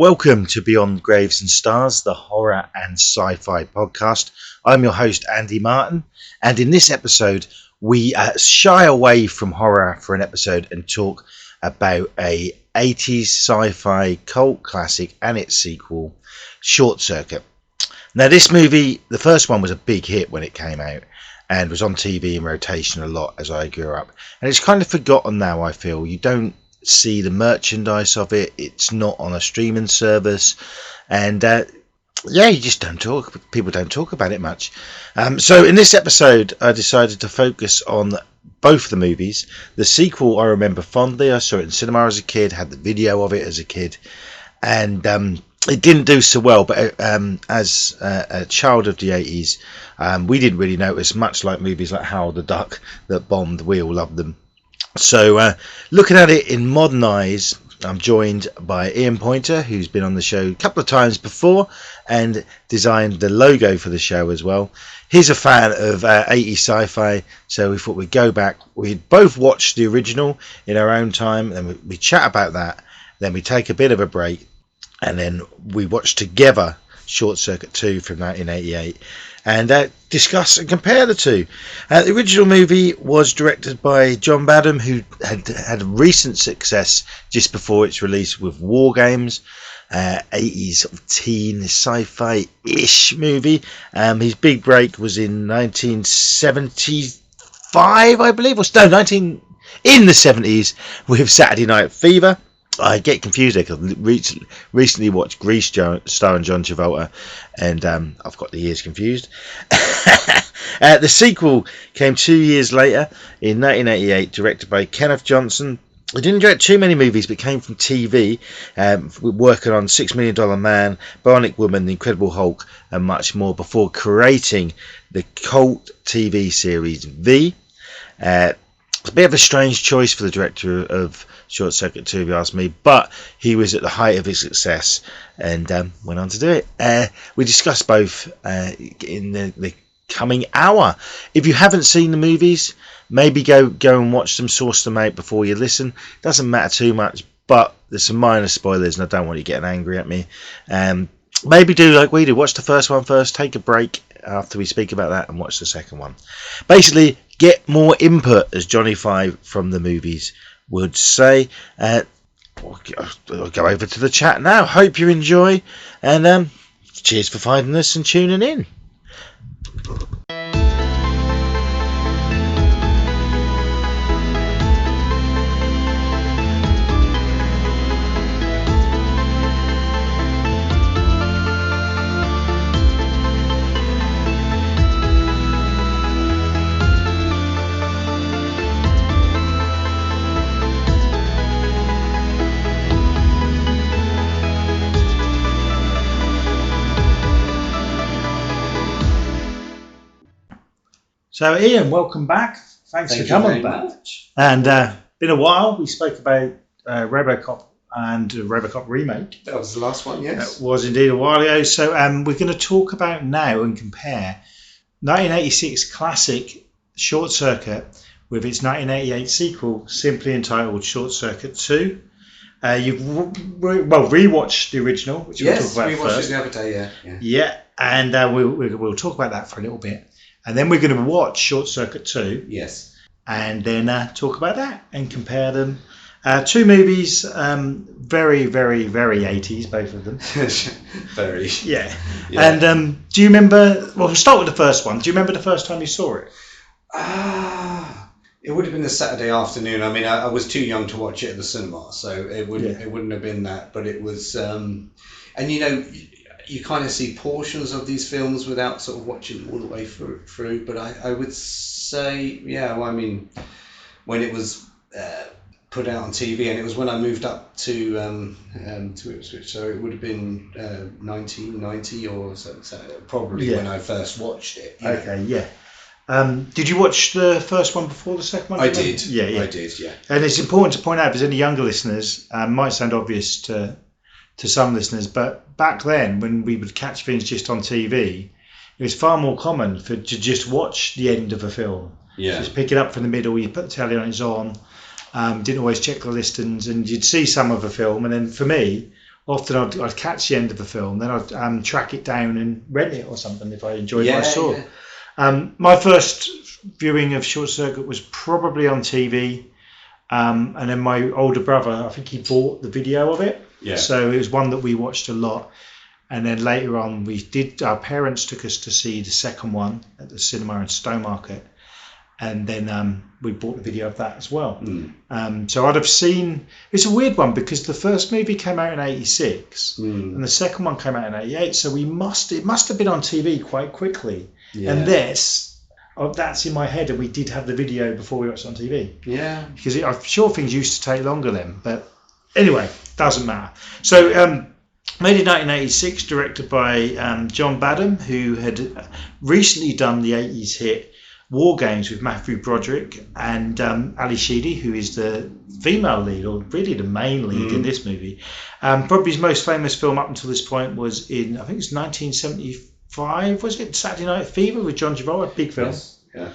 Welcome to Beyond Graves and Stars, the horror and sci-fi podcast. I'm your host, Andy Martin, and in this episode, we shy away from horror for an episode and talk about a 80s sci-fi cult classic and its sequel, Short Circuit. Now, this movie, the first one was a big hit when it came out and was on TV in rotation a lot as I grew up. And it's kind of forgotten now, I feel. You don't see the merchandise of it. It's not on a streaming service. And you just don't talk. People don't talk about it much. So in this episode, I decided to focus on both the movies. The sequel I remember fondly. I saw it in cinema as a kid, had the video of it as a kid. And it didn't do so well, but as a child of the 80s, we didn't really notice, much like movies like Howard the Duck that bombed. We all loved them. So looking at it in modern eyes, I'm joined by Ian Pointer, who's been on the show a couple of times before and designed the logo for the show as well. He's a fan of 80s sci-fi, so we thought we'd go back. We'd both watch the original in our own time, and we chat about that. Then we take a bit of a break, and then we watch together Short Circuit 2 from 1988 and discuss and compare the two. The original movie was directed by John Badham, who had recent success just before its release with War Games, 80s sort of teen sci-fi-ish movie. His big break was in 1975, I believe, in the 70s with Saturday Night Fever. I get confused there because I recently watched Grease starring John Travolta, and I've got the years confused. The sequel came 2 years later in 1988, directed by Kenneth Johnson. He didn't direct too many movies, but came from TV, working on $6 Million Man, Bionic Woman, The Incredible Hulk, and much more before creating the cult TV series V. It's a bit of a strange choice for the director of Short Circuit 2, if you ask me, but he was at the height of his success and went on to do it. We discussed both in the coming hour. If you haven't seen the movies, maybe go and watch them, source them out before you listen. Doesn't matter too much, but there's some minor spoilers and I don't want you getting angry at me. Maybe do like we do, watch the first one first, take a break after we speak about that and watch the second one. Basically, get more input, as Johnny Five from the movies would say. We'll go over to the chat now. Hope you enjoy, and cheers for finding us and tuning in. So Ian, welcome back. Thanks for coming back. And been a while. We spoke about RoboCop and RoboCop remake. That was the last one, yes. That was indeed a while ago. So we're going to talk about now and compare 1986 classic Short Circuit with its 1988 sequel, simply entitled Short Circuit 2. You've rewatched the original, which we'll talk about first. Yes, rewatched it the other day, yeah. Yeah, and we'll talk about that for a little bit. And then we're going to watch Short Circuit 2. Yes. And then talk about that and compare them. Two movies, very, very, very 80s, both of them. Very. Yeah. And do you remember... Well, we'll start with the first one. Do you remember the first time you saw it? It would have been a Saturday afternoon. I mean, I was too young to watch it at the cinema, so it wouldn't have been that. But it was... and, you know... You kind of see portions of these films without sort of watching all the way through. But I would say, when it was put out on TV, and it was when I moved up to Ipswich, so it would have been 1990 or so probably when I first watched it. Okay, yeah. Did you watch the first one before the second one? I did. Yeah. I did, yeah. And it's important to point out, if there's any younger listeners, might sound obvious to some listeners, but back then when we would catch things just on TV, it was far more common to just watch the end of a film. Yeah. Just pick it up from the middle, you put the telly on, it's on. Didn't always check the listings, and you'd see some of a film, and then for me, often I'd catch the end of the film, then I'd track it down and rent it or something if I enjoyed what I saw. My first viewing of Short Circuit was probably on TV, and then my older brother, I think he bought the video of it. Yeah. So it was one that we watched a lot. And then later on, our parents took us to see the second one at the cinema in Stowmarket. And then we bought the video of that as well. So I'd have seen, it's a weird one because the first movie came out in 86 and the second one came out in 88. So it must have been on TV quite quickly. Yeah. And that's in my head. And we did have the video before we watched it on TV. Yeah. Because I'm sure things used to take longer then. But anyway, doesn't matter. So made in 1986, directed by John Badham, who had recently done the 80s hit War Games with Matthew Broderick and Ali Sheedy, who is the female lead, or really the main lead in this movie. Probably his most famous film up until this point was in, I think it's 1975, was it? Saturday Night Fever with John Travolta, big film. Yes. Yeah.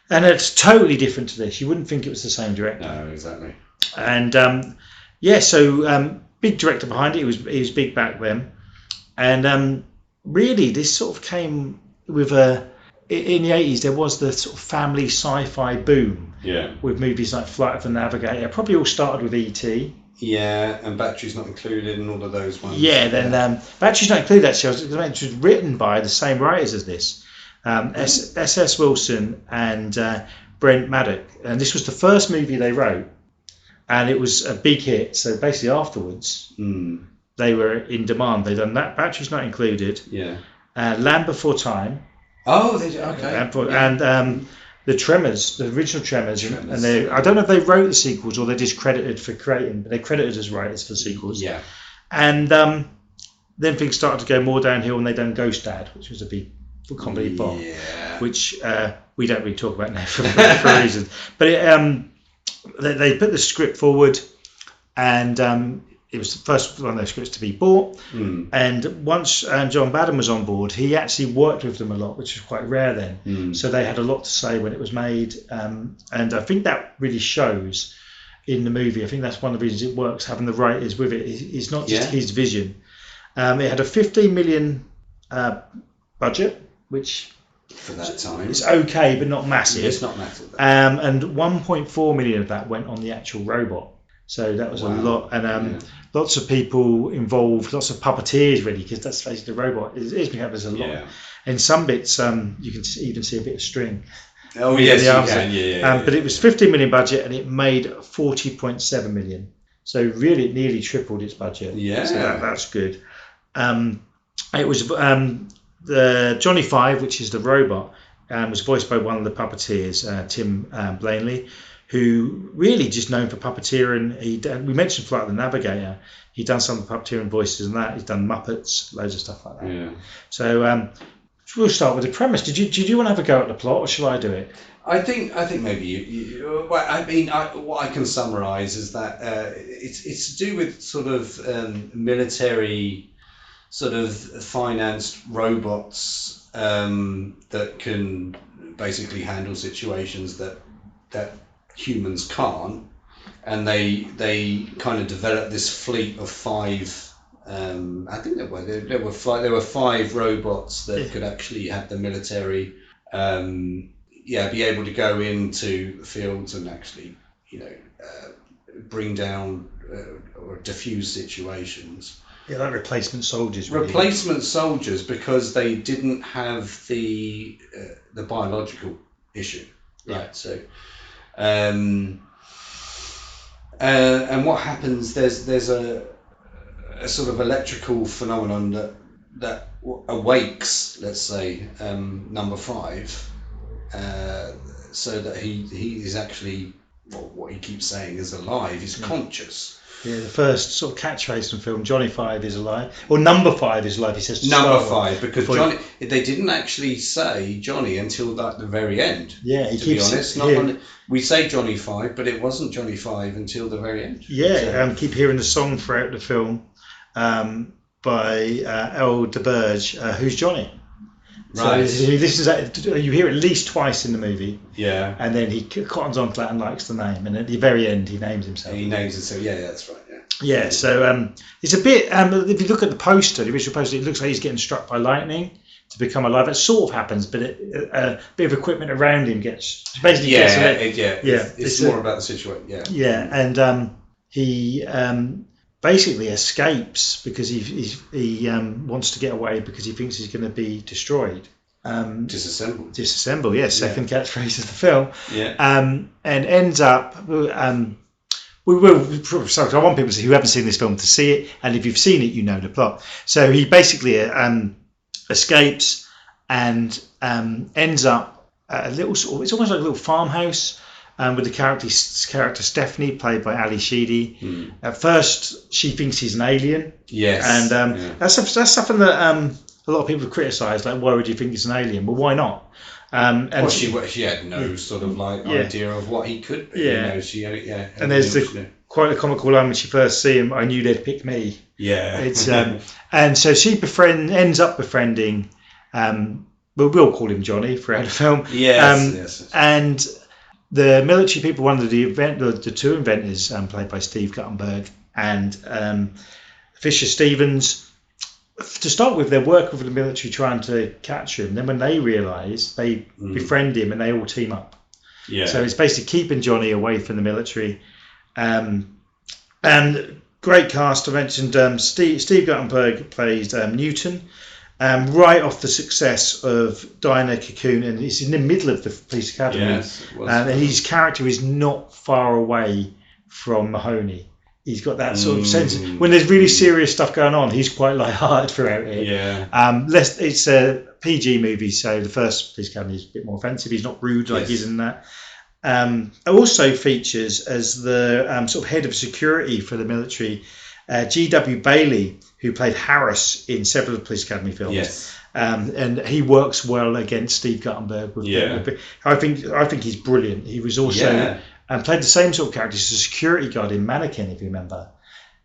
And it's totally different to this. You wouldn't think it was the same director. No, exactly. And so big director behind it. He was big back then. And really, this sort of came with in the 80s, there was the sort of family sci-fi boom. Yeah. With movies like Flight of the Navigator. Probably all started with E.T. Yeah, and Batteries Not Included and all of those ones. Yeah, then Batteries Not Included, actually, it was written by the same writers as this. S.S. Wilson and Brent Maddock. And this was the first movie they wrote. And it was a big hit. So basically afterwards, they were in demand. They'd done that, Batteries Not Included. Yeah. Land Before Time. Oh, they did. Okay. And the Tremors, the original Tremors. And I don't know if they wrote the sequels or they're just credited for creating, but they're credited as writers for sequels. Yeah. And then things started to go more downhill, and they done Ghost Dad, which was a big comedy bomb, which we don't really talk about now for reasons. But they put the script forward, and it was the first one of those scripts to be bought. And once John Badham was on board, he actually worked with them a lot, which was quite rare then. So they had a lot to say when it was made. And I think that really shows in the movie. I think that's one of the reasons it works, having the writers with it. It's not just his vision. It had a 15 million budget, which for that time it's okay, but not massive. It's not massive. And 1.4 million of that went on the actual robot. So that was a lot, and lots of people involved, lots of puppeteers really, because that's basically the robot. It's become there's a lot. Yeah. In some bits, you can even see a bit of string. Oh yes, you can. But it was 15 million budget, and it made 40.7 million. So really, it nearly tripled its budget. Yeah, so that's good. It was the Johnny Five, which is the robot, was voiced by one of the puppeteers, Tim Blaney, who really just known for puppeteering. We mentioned Flight of the Navigator. He'd done some puppeteering voices and that. He's done Muppets, loads of stuff like that. Yeah. So we'll start with the premise. Did you want to have a go at the plot, or shall I do it? I think maybe you well, I mean, what I can summarise is that it's to do with sort of military, sort of financed robots that can basically handle situations that humans can't, and they kind of developed this fleet of 5. I think there were 5 robots that could actually have the military, be able to go into the fields and actually, bring down or diffuse situations. Yeah, like replacement soldiers. Really. Replacement soldiers, because they didn't have the biological issue, right? Yeah. So. And what happens? There's a sort of electrical phenomenon that awakes, let's say, number 5, so that he is actually, what he keeps saying is alive. He's conscious. Yeah, the first sort of catchphrase from film, Johnny 5 is alive, or number 5 is alive. He says number 5, because Johnny. They didn't actually say Johnny until the very end. Yeah, he keeps. To be honest, we say Johnny 5, but it wasn't Johnny 5 until the very end. Yeah, keep hearing the song throughout the film by El DeBurge, Who's Johnny? Right. So this is you hear it at least twice in the movie. Yeah. And then he cottons on to that and likes the name, and at the very end he names himself. He names himself. Yeah, that's right. Yeah, so it's a bit. If you look at the poster, the original poster, it looks like he's getting struck by lightning to become alive. It sort of happens, but a bit of equipment around him gets basically It's more about the situation. Yeah, and he basically escapes because he wants to get away because he thinks he's going to be destroyed. Disassemble. Yes, second catchphrase of the film. Yeah. And ends up. We will. So I want people who haven't seen this film to see it, and if you've seen it, you know the plot. So he basically escapes and ends up at a little sort of, it's almost like a little farmhouse with the character Stephanie, played by Ali Sheedy. At first, she thinks he's an alien. Yes. And that's something that a lot of people have criticised. Like, why would you think he's an alien? Well, why not? And she had no sort of idea of what he could be. Yeah. And there's quite a comical line when she first see him. I knew they'd pick me. Yeah. It's and so she ends up befriending. We'll call him Johnny throughout the film. Yes. And the military people, one of the two inventors, played by Steve Guttenberg and Fisher Stevens. To start with, they're working for the military trying to catch him. Then when they realise, they befriend him and they all team up. Yeah. So it's basically keeping Johnny away from the military. And great cast. I mentioned Steve Guttenberg plays Newton. Right off the success of Diana Cocoon, and it's in the middle of the police academy. Yes, and his character is not far away from Mahoney. He's got that sort of sense. When there's really serious stuff going on, he's quite light-hearted throughout it. Yeah. It's a PG movie, so the first Police Academy is a bit more offensive. He's not rude like he's in that. It also features as the sort of head of security for the military, G.W. Bailey, who played Harris in several Police Academy films. Yes. And he works well against Steve Guttenberg. I think he's brilliant. He was also played the same sort of character as a security guard in Mannequin, if you remember.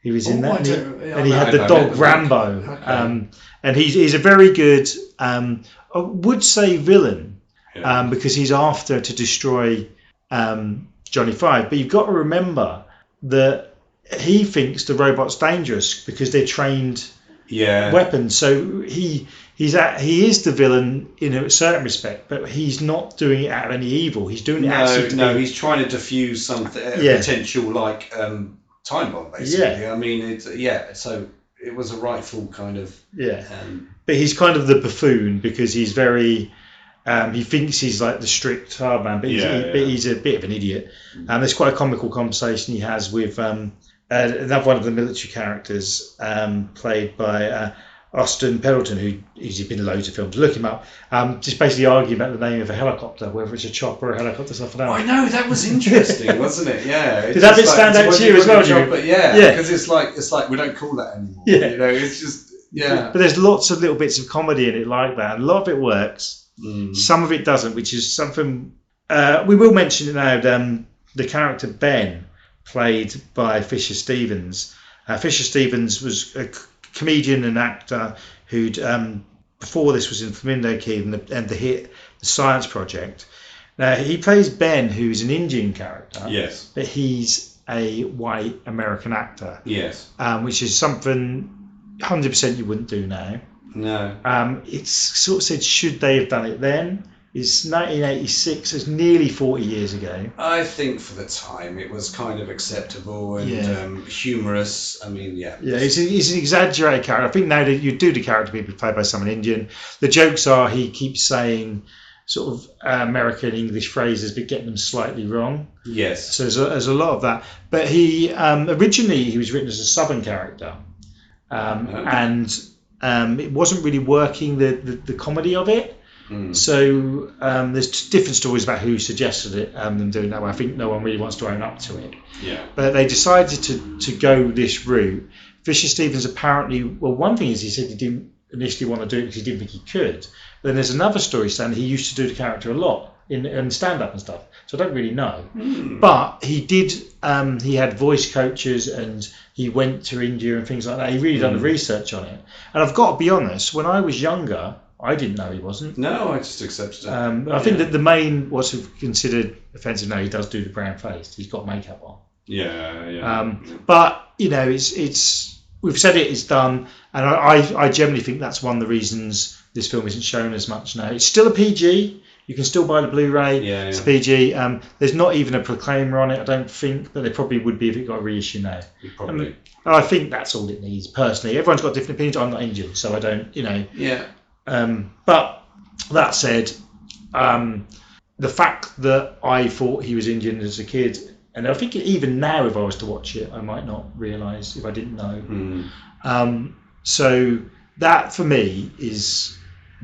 He was in that, and he had the dog Rambo. Okay. And he's a very good, I would say, villain, because he's after to destroy Johnny Five. But you've got to remember that he thinks the robot's dangerous because they're trained weapons. So he is the villain in a certain respect, but he's not doing it out of any evil. He's doing it he's trying to defuse something potential time bomb, basically. I mean, so it was a rightful kind of but he's kind of the buffoon because he's very he thinks he's like the strict hard man, but he's a bit of an idiot. And there's quite a comical conversation he has with another one of the military characters, played by Austin Pendleton, he's been in loads of films. Look him up. Just basically arguing about the name of a helicopter, whether it's a chopper or a helicopter, stuff like that. I know, that was interesting, wasn't it? Yeah. Did that bit stand out to you as well, Jimmy? Because it's like we don't call that anymore. Yeah. You know, it's just But there's lots of little bits of comedy in it like that, and a lot of it works. Some of it doesn't, which is something we will mention it now. The character Ben, played by Fisher Stevens. Fisher Stevens was a comedian and actor who'd before this was in Flamingo Kid and the hit The Science Project. Now he plays Ben, who's an Indian character. Yes. But he's a white American actor. Yes. Which is something 100% you wouldn't do now. No. It's sort of said, should they have done it then? It's 1986, it's nearly 40 years ago. I think for the time it was kind of acceptable and humorous. I mean, he's an exaggerated character. I think now that you do the character be played by someone Indian, the jokes are he keeps saying sort of American English phrases but getting them slightly wrong. Yes. So there's a lot of that. But he originally he was written as a Southern character, and it wasn't really working the comedy of it. So there's different stories about who suggested it, them doing that way. I think no one really wants to own up to it. Yeah. But they decided to go this route. Fisher Stevens apparently, well, one thing is he said he didn't initially want to do it because he didn't think he could. But then there's another story saying he used to do the character a lot in stand-up and stuff. So I don't really know. But he did, he had voice coaches and he went to India and things like that. He really done the research on it. And I've got to be honest, when I was younger, I didn't know he wasn't. No, I just accepted it. I think that the main, what's considered offensive now, he does do the brown face. He's got makeup on. But it's we've said it's done, and I generally think that's one of the reasons this film isn't shown as much now. It's still a PG. You can still buy the Blu-ray. It's a PG. There's not even a proclaimer on it, I don't think, but there probably would be if it got a reissue now. Probably. I think that's all it needs, personally. Everyone's got different opinions. I'm not injured, so I don't, But that said, the fact that I thought he was injured as a kid, and I think even now, if I was to watch it, I might not realise if I didn't know. So that, for me, is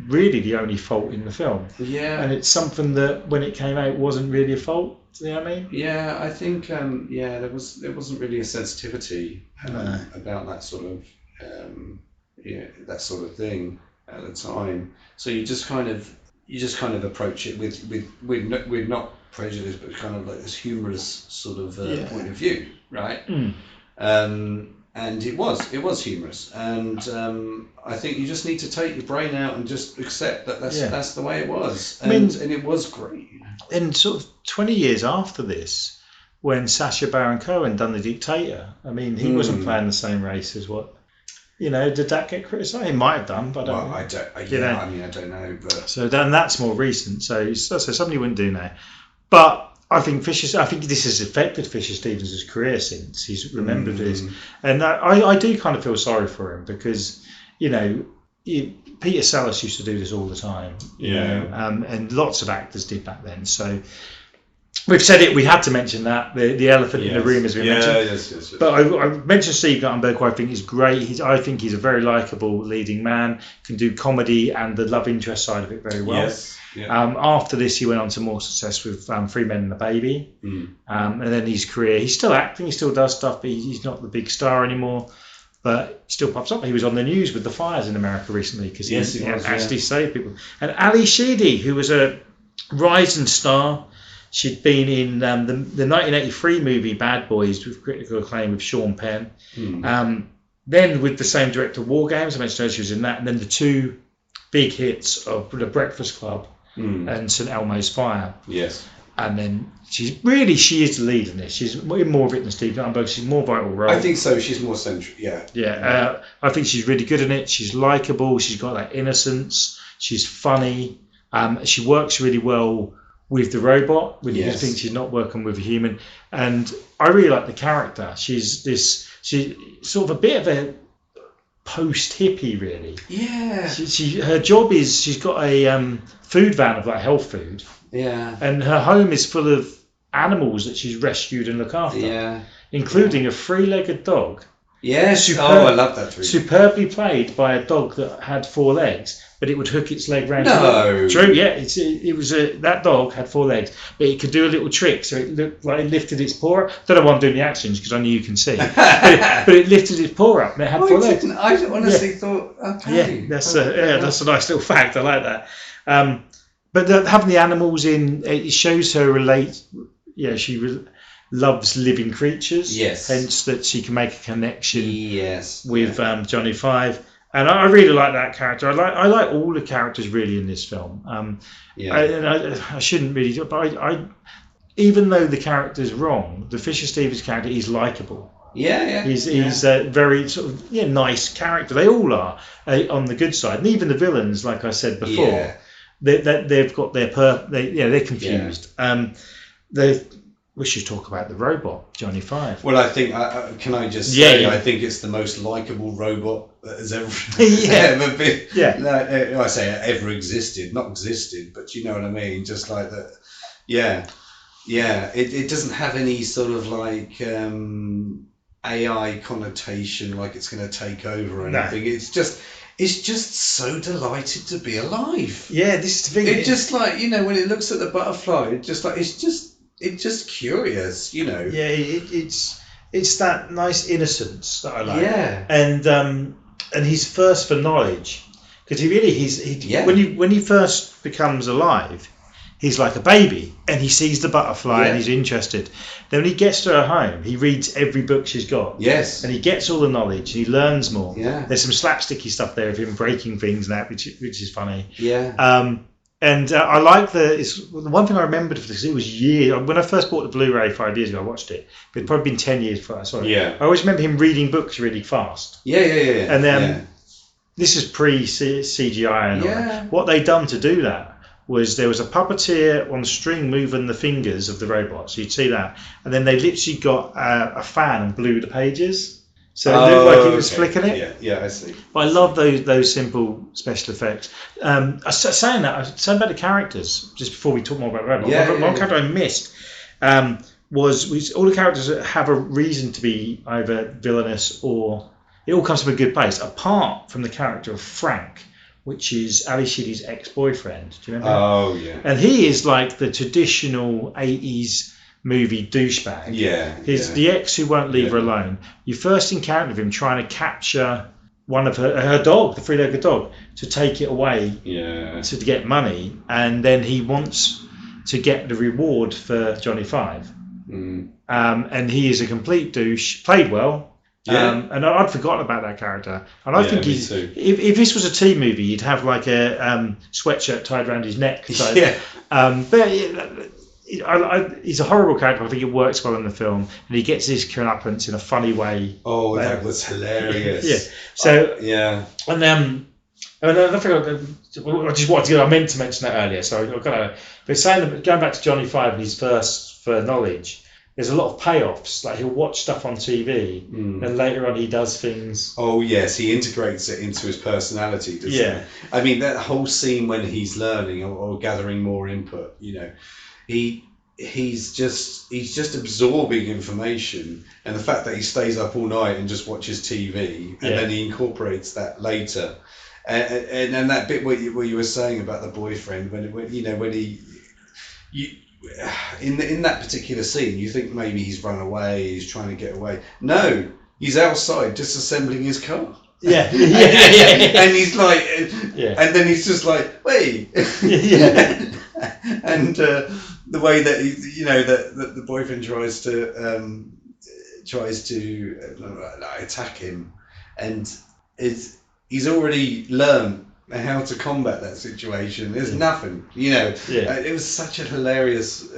really the only fault in the film. Yeah. And it's something that, when it came out, wasn't really a fault. Do you know what I mean? Yeah, I think there wasn't really a sensitivity about that sort of that sort of thing at the time. So you just kind of approach it with not prejudice, but kind of like this humorous sort of point of view, right? And it was humorous, and I think you just need to take your brain out and just accept that that's the way it was, and it was great. And sort of 20 years after this, when Sacha Baron Cohen done The Dictator, I mean, he wasn't playing the same race as what, did that get criticised? He might have done, but I don't know. But so then that's more recent, so something you wouldn't do now. But I think this has affected Fisher Stevens' career since he's remembered this, and I do kind of feel sorry for him because Peter Sellers used to do this all the time, and lots of actors did back then. So we've said it. We had to mention that the elephant in the room, as we mentioned. Yes. But I mentioned Steve Guttenberg, who I think is great. I think he's a very likable leading man. Can do comedy and the love interest side of it very well. Yes. Yeah. After this, he went on to more success with Three Men and a Baby, and then his career. He's still acting. He still does stuff, but he's not the big star anymore. But still pops up. He was on the news with the fires in America recently because he actually saved people. And Ali Sheedy, who was a rising star, she'd been in the 1983 movie Bad Boys with critical acclaim with Sean Penn. Then with the same director, War Games, I mentioned her, she was in that. And then the two big hits of The Breakfast Club and St Elmo's Fire. Yes. And then she is the lead in this. She's in more of it than Steve Guttenberg. She's more vital role. I think so. She's more central. Yeah. I think she's really good in it. She's likable. She's got that innocence. She's funny. She works really well with the robot when you think she's not working with a human. And I really like the character. She's sort of a bit of a post-hippie, really. Yeah. Her job is she's got a food van of like health food. Yeah. And her home is full of animals that she's rescued and look after, including a three-legged dog. Yes. I love that. Superbly played by a dog that had four legs, but it would hook its leg round. No. True. Yeah. It was that dog had four legs, but it could do a little trick. So it looked like it lifted its paw up. Don't know why I'm doing the actions because I knew you can see, but it lifted its paw up and it had four legs. I honestly thought. Okay. Yeah. That's a nice little fact. I like that. But having the animals in, it shows her relate. Yeah, she loves living creatures. Yes. Hence that she can make a connection. Yes. With Johnny Five, and I really like that character. I like all the characters really in this film. I shouldn't really, but I even though the character's wrong, the Fisher Stevens character is likable. Yeah. He's a very sort of nice character. They all are on the good side, and even the villains, like I said before. Yeah. They've got their they're confused. We should talk about the robot, Johnny Five. Well, I think can I just say I think it's the most likable robot that has ever ever been. Yeah, I say ever existed, not existed, but you know what I mean. Just like that. Yeah. It doesn't have any sort of like AI connotation, like it's going to take over or anything. No. It's just so delighted to be alive. Yeah, this is the thing. It's just like, when it looks at the butterfly, it's just curious, Yeah, it's that nice innocence that I like. Yeah. And his thirst for knowledge, because when he first becomes alive, he's like a baby and he sees the butterfly and he's interested. Then when he gets to her home, he reads every book she's got. Yes. And he gets all the knowledge and he learns more. Yeah. There's some slapsticky stuff there of him breaking things and that, which is funny. Yeah. And I like the one thing I remembered because it was years when I first bought the Blu-ray 5 years ago. I watched it, but it'd probably been 10 years before I saw it. Yeah. I always remember him reading books really fast. Yeah. And then this is pre-CGI and all that. What they done to do that was there was a puppeteer on string moving the fingers of the robot, so you'd see that, and then they literally got a fan and blew the pages. So it looked like he was flicking it. Yeah, I see. But I love those simple special effects. Saying about the characters, just before we talk more about Robot, one character I missed was all the characters have a reason to be either villainous or it all comes from a good place, apart from the character of Frank, which is Ali Sheedy's ex-boyfriend. Do you remember? Oh, yeah. And he is like the traditional 80s movie douchebag. The ex who won't leave her alone. You first encounter him trying to capture one of her dog, the three-legged dog, to take it away to get money, and then he wants to get the reward for Johnny Five. And he is a complete douche, played well. And I'd forgotten about that character, and I think if this was a teen movie, he'd have like a sweatshirt tied around his neck. But he's a horrible character. I think it works well in the film, and he gets his comeuppance in a funny way. Oh, that was hilarious. And then I meant to mention that earlier. So but saying that, going back to Johnny Five and his thirst for knowledge, there's a lot of payoffs. Like he'll watch stuff on TV, and later on he does things. Oh yes, he integrates it into his personality. Doesn't he? I mean that whole scene when he's learning or gathering more input. He's just absorbing information, and the fact that he stays up all night and just watches TV, and then he incorporates that later, and then that bit where you were saying about the boyfriend when in that particular scene you think maybe he's run away, he's trying to get away. No, he's outside disassembling his car. And he's like, and then he's just like, wait, and the way that that the boyfriend tries to attack him, and he's already learned how to combat that situation. There's nothing, it was such a hilarious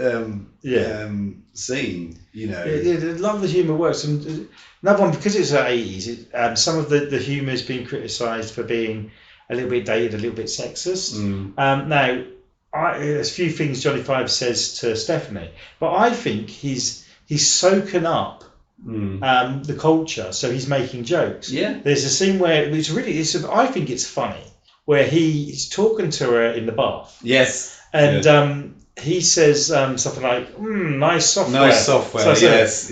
scene, A lot of the humour works, and another one, because it's the 80s, some of the humour has been criticised for being a little bit dated, a little bit sexist. Now, there's a few things Johnny Five says to Stephanie, but I think he's soaking up the culture, so he's making jokes. There's a scene where I think it's funny, where he's talking to her in the bath. And he says something like, nice software. Nice software, yes.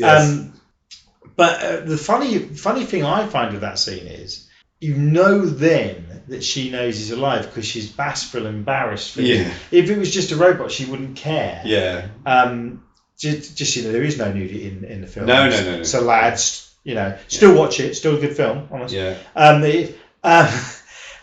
But the funny thing I find with that scene is, then that she knows he's alive because she's bashful and embarrassed for him. If it was just a robot, she wouldn't care. Just there is no nudity in the film. No. So lads, still watch it. Still a good film, honestly.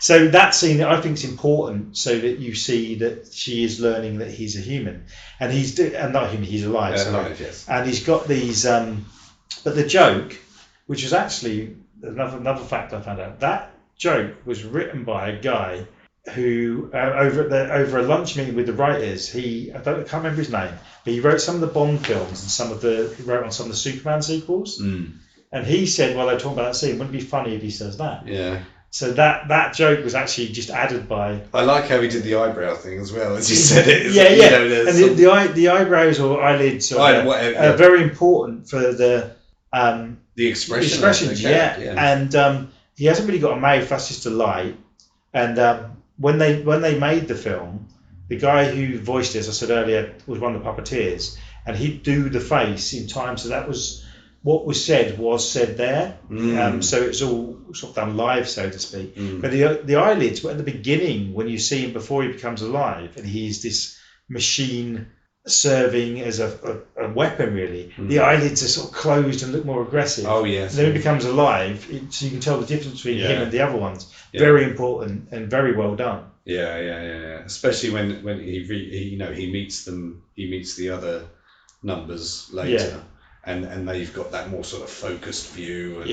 So that scene, I think, is important, so that you see that she is learning that he's a human, and he's alive. Alive, yes. And he's got these. But the joke, which was actually another fact I found out, that joke was written by a guy who over a lunch meeting with the writers. I can't remember his name, but he wrote some of the Bond films and he wrote on some of the Superman sequels. And he said, while they were talking about that scene, wouldn't it be funny if he says that? So that joke was actually just added by. I like how he did the eyebrow thing as well, as you said it. And the eyebrows or eyelids are very important for the expressions. And he hasn't really got a mouth. That's just a lie. And when they made the film, the guy who voiced it, as I said earlier, was one of the puppeteers, and he'd do the face in time, so that was. What was said there, so it's all sort of done live, so to speak. But the eyelids were at the beginning when you see him before he becomes alive, and he's this machine serving as a weapon, really. The eyelids are sort of closed and look more aggressive. Oh yes. And then he becomes alive, so you can tell the difference between him and the other ones. Very important and very well done. Especially when he meets them, he meets the other numbers later. And they've got that more sort of focused view. And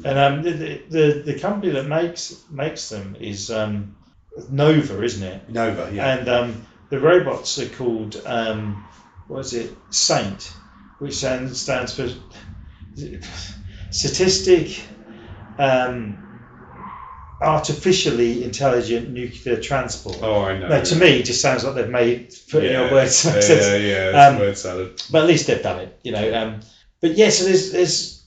And the company that makes them is Nova, isn't it? Nova, yeah. And the robots are called what is it? Saint, which stands for statistic. Artificially intelligent nuclear transport. Oh, I know. No, to me, it just sounds like they've put in a word salad. It's word salad. But at least they've done it, But yeah, so there's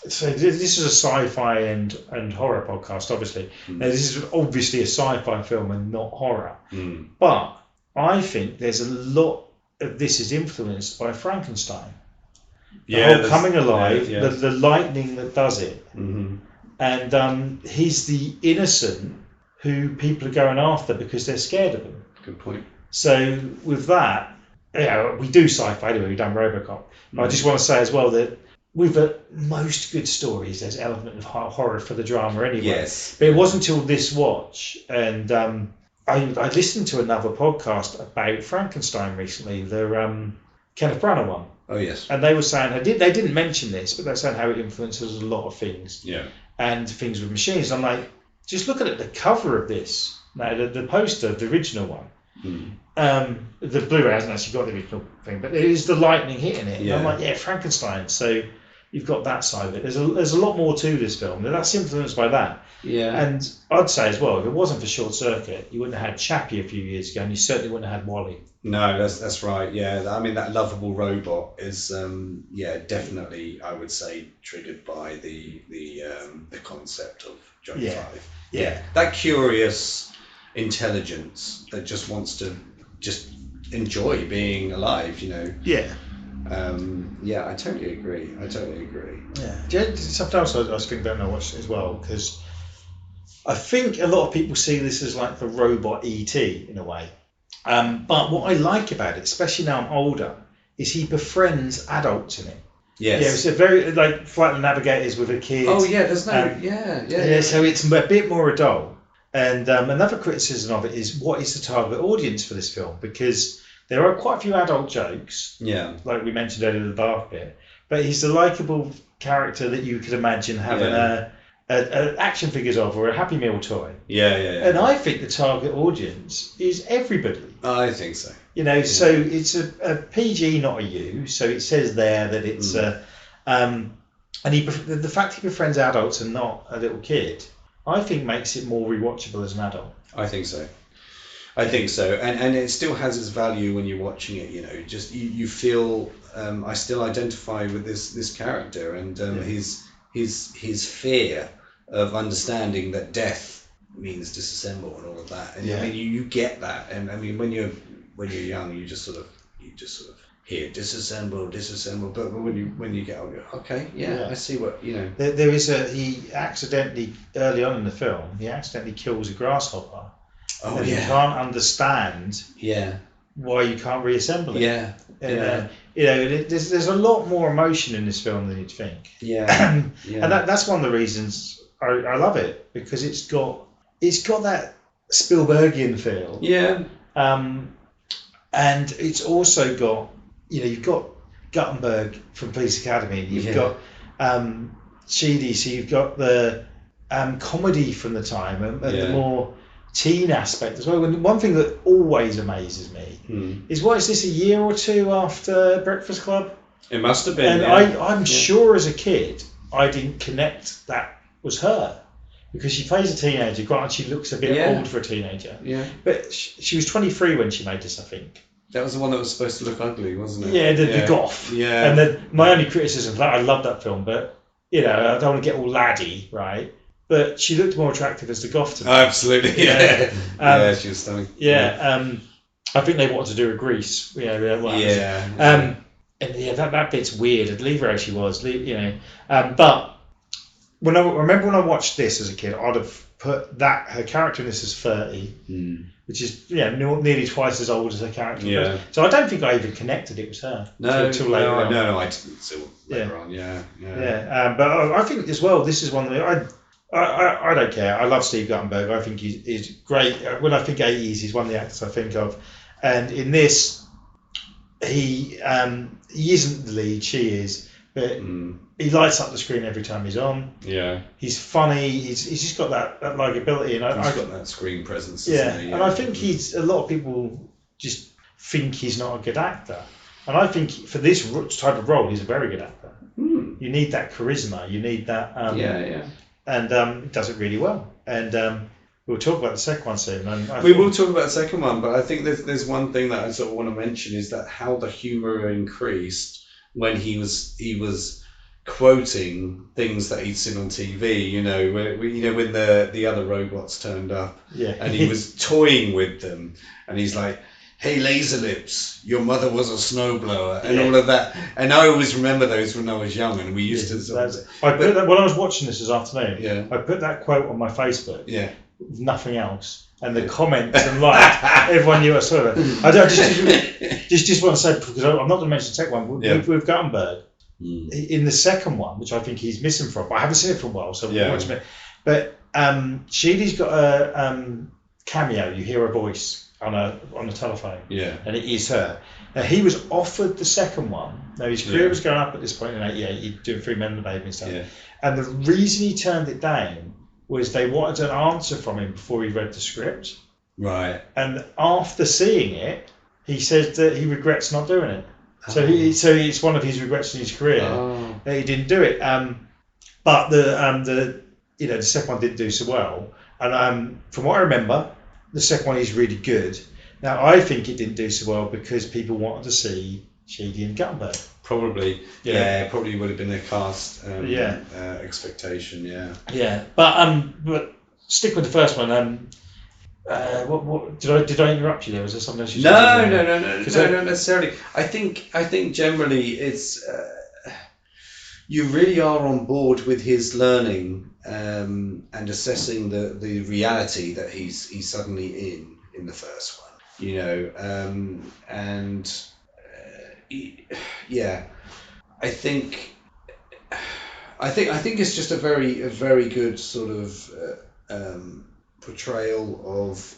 so this is a sci-fi and horror podcast, obviously. Now, this is obviously a sci-fi film and not horror. But I think there's a lot of this is influenced by Frankenstein. The whole coming alive, the lightning that does it. And he's the innocent who people are going after because they're scared of him. Good point. So with that, we do sci-fi anyway, we've done Robocop. I just want to say as well that with most good stories, there's element of horror for the drama anyway. Yes. But it wasn't until this watch, and I listened to another podcast about Frankenstein recently, the Kenneth Branagh one. Oh, yes. And they were saying, they didn't mention this, but they're saying how it influences a lot of things. Yeah. And things with machines. I'm like, just look at the cover of this. Now, the poster, the original one. The Blu-ray hasn't actually got the original thing, but it is the lightning hitting it. Yeah. And I'm like, Frankenstein. So you've got that side of it. There's a lot more to this film. That's influenced by that. Yeah. And I'd say as well, if it wasn't for Short Circuit, you wouldn't have had Chappie a few years ago, and you certainly wouldn't have had Wally. No, that's right. Yeah, I mean that lovable robot is definitely, I would say, triggered by the concept of Joe 5. Yeah. That curious intelligence that just wants to just enjoy being alive, Yeah. I totally agree. Yeah. Sometimes I was thinking about watch it as well, because I think a lot of people see this as like the robot E.T. in a way. But what I like about it, especially now I'm older, is he befriends adults in it. Yes. Yeah, it's a very like Flight of the Navigators with a kid. Oh yeah, there's no yeah. So it's a bit more adult. And another criticism of it is what is the target audience for this film? Because there are quite a few adult jokes. Yeah. Like we mentioned earlier, the bath bit. But he's the likable character that you could imagine having an action figures of, or a Happy Meal toy. Yeah. And I think the target audience is everybody. I think so. So it's a PG, not a U. So it says there that it's and the fact he befriends adults and not a little kid, I think makes it more rewatchable as an adult. I think so. And it still has its value when you're watching it. Just you feel I still identify with this character and his fear of understanding that death means disassemble and all of that. And I mean you get that. And I mean when you're young, you just sort of hear disassemble. But when you get older, okay, I see what There is he accidentally early on in the film he accidentally kills a grasshopper. Oh, and you can't understand why you can't reassemble it. There's a lot more emotion in this film than you'd think. And that's one of the reasons I love it, because it's got that Spielbergian feel. And it's also got you've got Guttenberg from Police Academy. You've got Sheedy, so you've got the comedy from the time and the more teen aspect as well. And one thing that always amazes me is what is this, a year or two after Breakfast Club? It must have been. And I'm sure as a kid I didn't connect that was her, because she plays a teenager. Granted, she looks a bit old for a teenager. But she was 23 when she made this, I think. That was the one that was supposed to look ugly, wasn't it? Yeah, the goth. Yeah. And then my only criticism of that, I love that film, but I don't want to get all laddie, right? But she looked more attractive as the goth to me. Oh, absolutely. Yeah. She was stunning. I think they wanted to do a Grease. And that bit's weird. I'd leave her as she was. But when I watched this as a kid, I'd have put her character in this as 30, which is nearly twice as old as her character. So I don't think I even connected it was her. Until later on. No, I didn't until later on. But I think as well, this is one that I don't care. I love Steve Guttenberg. I think he's great. When I think 80s, he's one of the actors I think of. And in this, he isn't the lead, she is. but he lights up the screen every time he's on. Yeah. He's funny. He's just got that likability, and he's got that screen presence. Yeah, Doesn't he? and I think a lot of people just think he's not a good actor, and I think for this type of role, he's a very good actor. You need that charisma. You need that. And he does it really well. And we'll talk about the second one soon. We will talk about the second one, but I think there's one thing that I sort of want to mention is that how the humour increased when he was quoting things that he'd seen on TV. You know, when the other robots turned up, and he was toying with them, and he's like, "Hey, laser lips, your mother was a snowblower," and all of that. And I always remember those when I was young, and we used to. When I was watching this afternoon, I put that quote on my Facebook. Yeah. With nothing else, and the comments and everyone knew I saw it. I just want to say, because I'm not going to mention the second one with Gutenberg. In the second one, which I think he's missing from, but I haven't seen it for a while, so we'll watch it. But Sheedy's got a cameo. You hear her voice on the telephone, and it is her. Now he was offered the second one. Now his career was going up at this point in '88. He'd doing 3 Men and a Baby and stuff. And the reason he turned it down was they wanted an answer from him before he read the script. Right. And after seeing it, he said that he regrets not doing it. So it's one of his regrets in his career that he didn't do it. But the second one didn't do so well. And from what I remember, the second one is really good. Now I think it didn't do so well because people wanted to see Sheedy and Gutenberg. Probably, probably would have been a cast expectation, Yeah, but stick with the first one. What did I interrupt you there? Was there something else you said? No, not necessarily. I think generally it's you really are on board with his learning and assessing the reality that he's suddenly in the first one. You know, I think it's just a very good sort of portrayal of,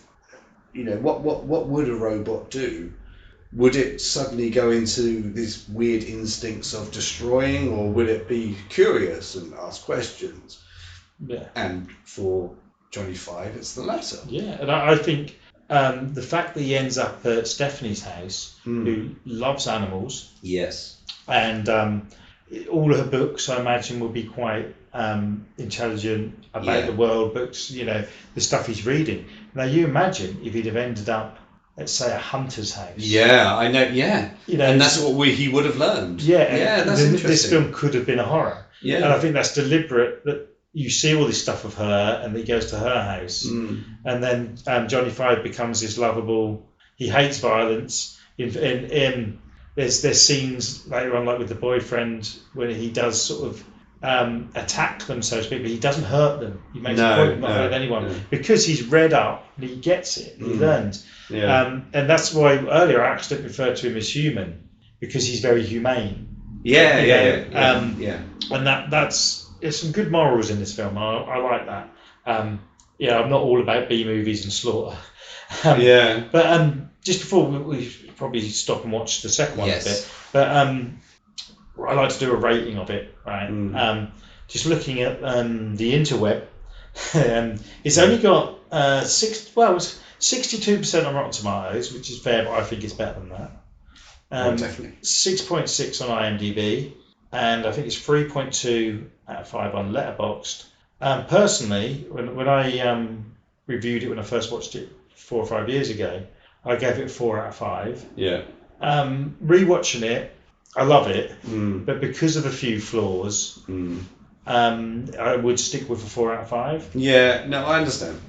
you know, what would a robot do? Would it suddenly go into these weird instincts of destroying, or would it be curious and ask questions? Yeah. And for Johnny Five, it's the latter. Yeah, and I think the fact that he ends up at Stephanie's house, who loves animals. Yes. And all her books, I imagine, will be quite intelligent about the world. Books, you know, the stuff he's reading. Now, you imagine if he'd have ended up, let's say, a hunter's house. Yeah, I know. Yeah, you know, and that's what he would have learned. Yeah, that's interesting. This film could have been a horror. Yeah, and I think that's deliberate. That you see all this stuff of her, and he goes to her house, and then Johnny Five becomes this lovable. He hates violence. There's scenes later on, like with the boyfriend, where he does sort of attack them, so to speak, but he doesn't hurt them. He makes a point of not hurting anyone because he's read up and he gets it. He learns, and that's why earlier I actually referred to him as human, because he's very humane. And there's some good morals in this film. I like that. I'm not all about B movies and slaughter. But just before we probably stop and watch the second one a bit, but I like to do a rating of it, right? Just looking at the interweb, it's only got 62% on Rotten Tomatoes, which is fair, but I think it's better than that. Definitely. 6.6 on IMDb, and I think it's 3.2 out of 5 on Letterboxd. Personally, when I reviewed it when I first watched it 4 or 5 years ago, I gave it 4 out of 5. Yeah. Rewatching it, I love it, but because of a few flaws, I would stick with a 4 out of 5. Yeah, no, I understand.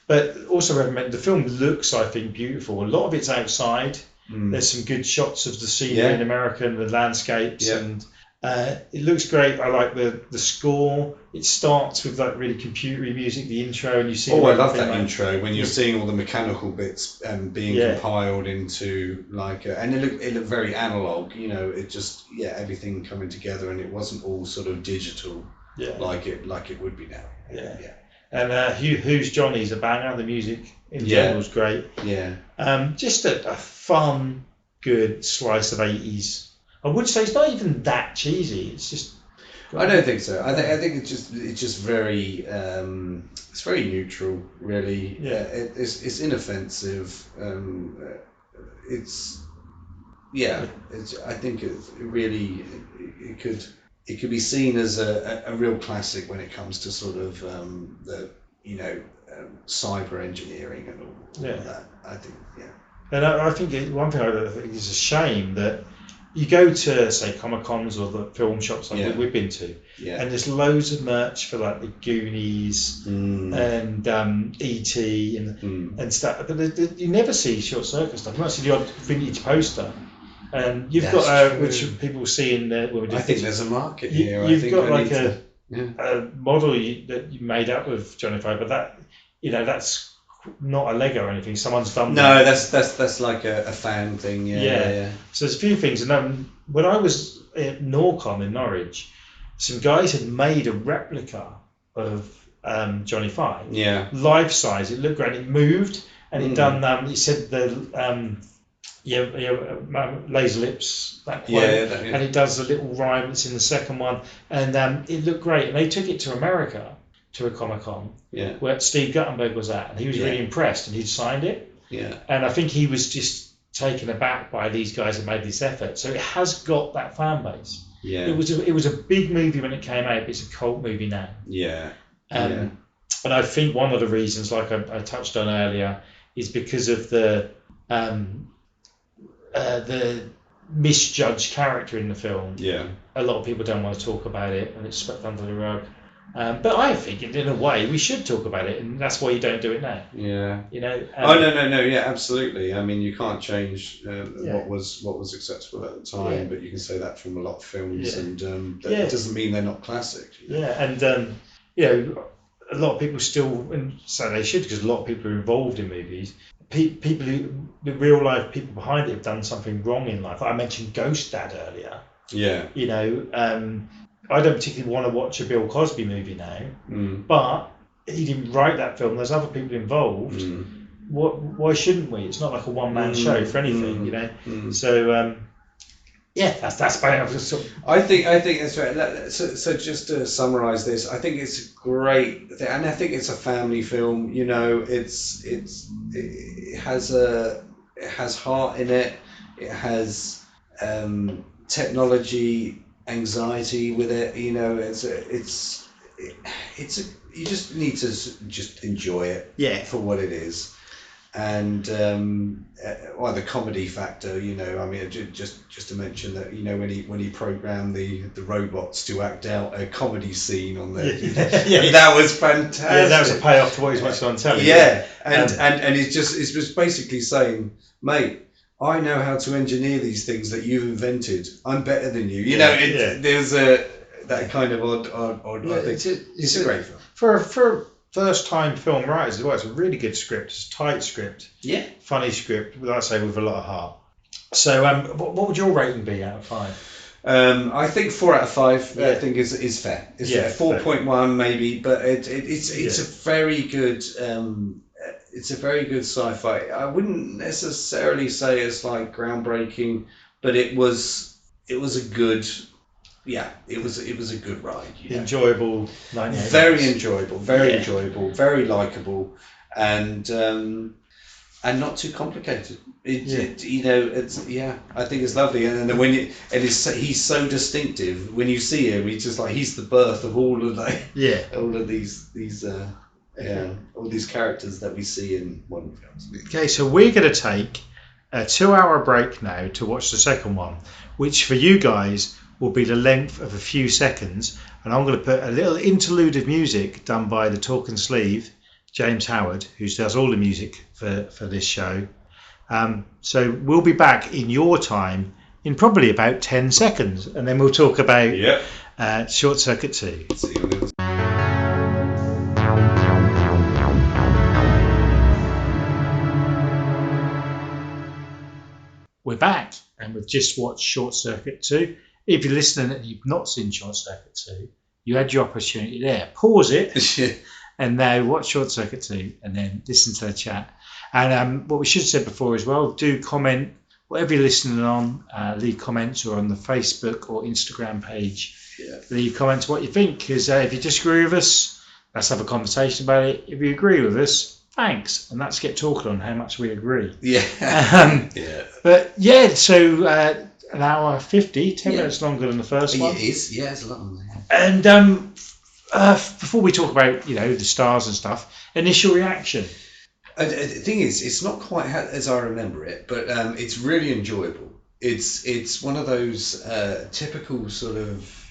But also recommend, the film looks, I think, beautiful. A lot of it's outside. There's some good shots of the scenery in America and the landscapes, and it looks great. I like the score. It starts with like really computery music, the intro, and you see. Oh, I love that intro when you're seeing all the mechanical bits being compiled into and it looked very analog. You know, it just everything coming together, and it wasn't all sort of digital like it would be now. Yeah. And Who's Johnny's a banger. The music in general is great. Yeah. Just a fun, good slice of 80s I would say it's not even that cheesy. It's just. I don't think so. I think it's just very it's very neutral, really. Yeah. It's inoffensive. It's yeah. I think it really it could be seen as a real classic when it comes to sort of the cyber engineering and all of that. I think And I think one thing I think is a shame that you go to, say, Comic Cons or the film shops like we've been to, and there's loads of merch for like the Goonies and E.T. and stuff, but you never see Short Circuit stuff. You might see the odd vintage poster. And you've got which people see in when we do. I think there's a market here. You've got like a model that you made up with Johnny Five, but that's not a Lego or anything. Someone's done. No, that's like a fan thing. Yeah. So there's a few things, and when I was at Norcom in Norwich, some guys had made a replica of Johnny Five. Yeah. Life size. It looked great. It moved, and it done. It said the. Laser Lips, that quote, and it does a little rhyme that's in the second one, and it looked great. And they took it to America to a Comic-Con where Steve Guttenberg was at, and he was really impressed, and he'd signed it. Yeah. And I think he was just taken aback by these guys that made this effort. So it has got that fan base. Yeah. It was a big movie when it came out, but it's a cult movie now. Yeah. And I think one of the reasons, like I touched on earlier, is because of the misjudged character in the film. Yeah. A lot of people don't want to talk about it, and it's swept under the rug. But I think, in a way, we should talk about it, and that's why you don't do it now. Yeah. Oh no. Yeah, absolutely. I mean, you can't change what was acceptable at the time, but you can say that from a lot of films, and that doesn't mean they're not classic. And a lot of people still, and so they should, because a lot of people are involved in movies. People the real life people behind it have done something wrong in life. I mentioned Ghost Dad earlier. Yeah. I don't particularly want to watch a Bill Cosby movie now, but he didn't write that film. There's other people involved. Why shouldn't we? It's not like a one-man show for anything, So that's about. I think that's right. So just to summarise this, I think it's great, and I think it's a family film. It has heart in it. It has technology, anxiety with it. You just need to just enjoy it for what it is. And the comedy factor, I mean, just to mention that, when he programmed the robots to act out a comedy scene on there, that was fantastic. Yeah, that was a payoff to what he's watching on telly. Yeah, and it's just basically saying, mate, I know how to engineer these things that you've invented. I'm better than you. There's that kind of odd thing. It's a great film for first-time film writers as well. It's a really good script. It's a tight script. Yeah. Funny script, like I say, with a lot of heart. So, what would your rating be out of 5? I think 4 out of 5. I think is fair. It's fair. 4.1 maybe, but it's a very good. It's a very good sci-fi. I wouldn't necessarily say it's like groundbreaking, but it was a good. Yeah, it was a good ride. Enjoyable. Very enjoyable, very likable, and not too complicated. I think it's lovely, and then he's so distinctive. When you see him, he's the birth of all of all these characters that we see in modern films. Okay, so we're going to take a 2-hour break now to watch the second one, which for you guys will be the length of a few seconds, and I'm going to put a little interlude of music done by the Talking Sleeve, James Howard, who does all the music for this show. So we'll be back in your time in probably about 10 seconds, and then we'll talk about Short Circuit 2. See you later. We're back, and we've just watched Short Circuit 2. If you're listening and you've not seen Short Circuit 2, you had your opportunity there. Pause it, and now watch Short Circuit 2, and then listen to the chat. And what we should have said before as well, do comment whatever you're listening on, leave comments, or on the Facebook or Instagram page. Leave comments what you think, because if you disagree with us, let's have a conversation about it. If you agree with us, thanks, and let's get talking on how much we agree. But so an hour 50, 10 minutes longer than the first one. It is, it's a lot longer. And before we talk about the stars and stuff, initial reaction. The thing is, it's not quite as I remember it, but it's really enjoyable. It's one of those typical sort of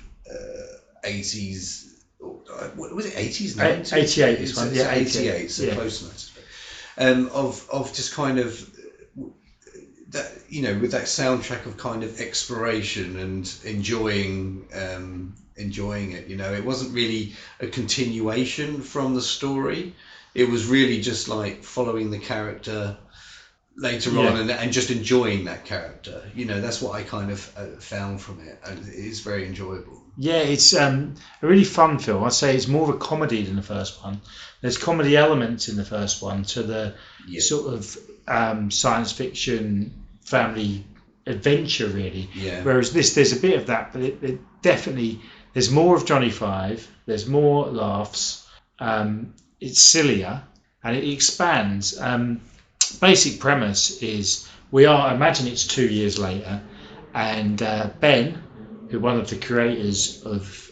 80s. What was it? 80s? 90s? 88. This one, 88. So close enough. Of just kind of that, with that soundtrack of kind of exploration and enjoying it. It wasn't really a continuation from the story. It was really just like following the character later on and just enjoying that character. That's what I kind of found from it, and it is very enjoyable. Yeah, it's a really fun film. I'd say it's more of a comedy than the first one. There's comedy elements in the first one to the sort of science fiction family adventure, really. Yeah. Whereas there's a bit of that, but it definitely, there's more of Johnny Five. There's more laughs. It's sillier and it expands. Basic premise is I imagine it's 2 years later, and Ben, who one of the creators of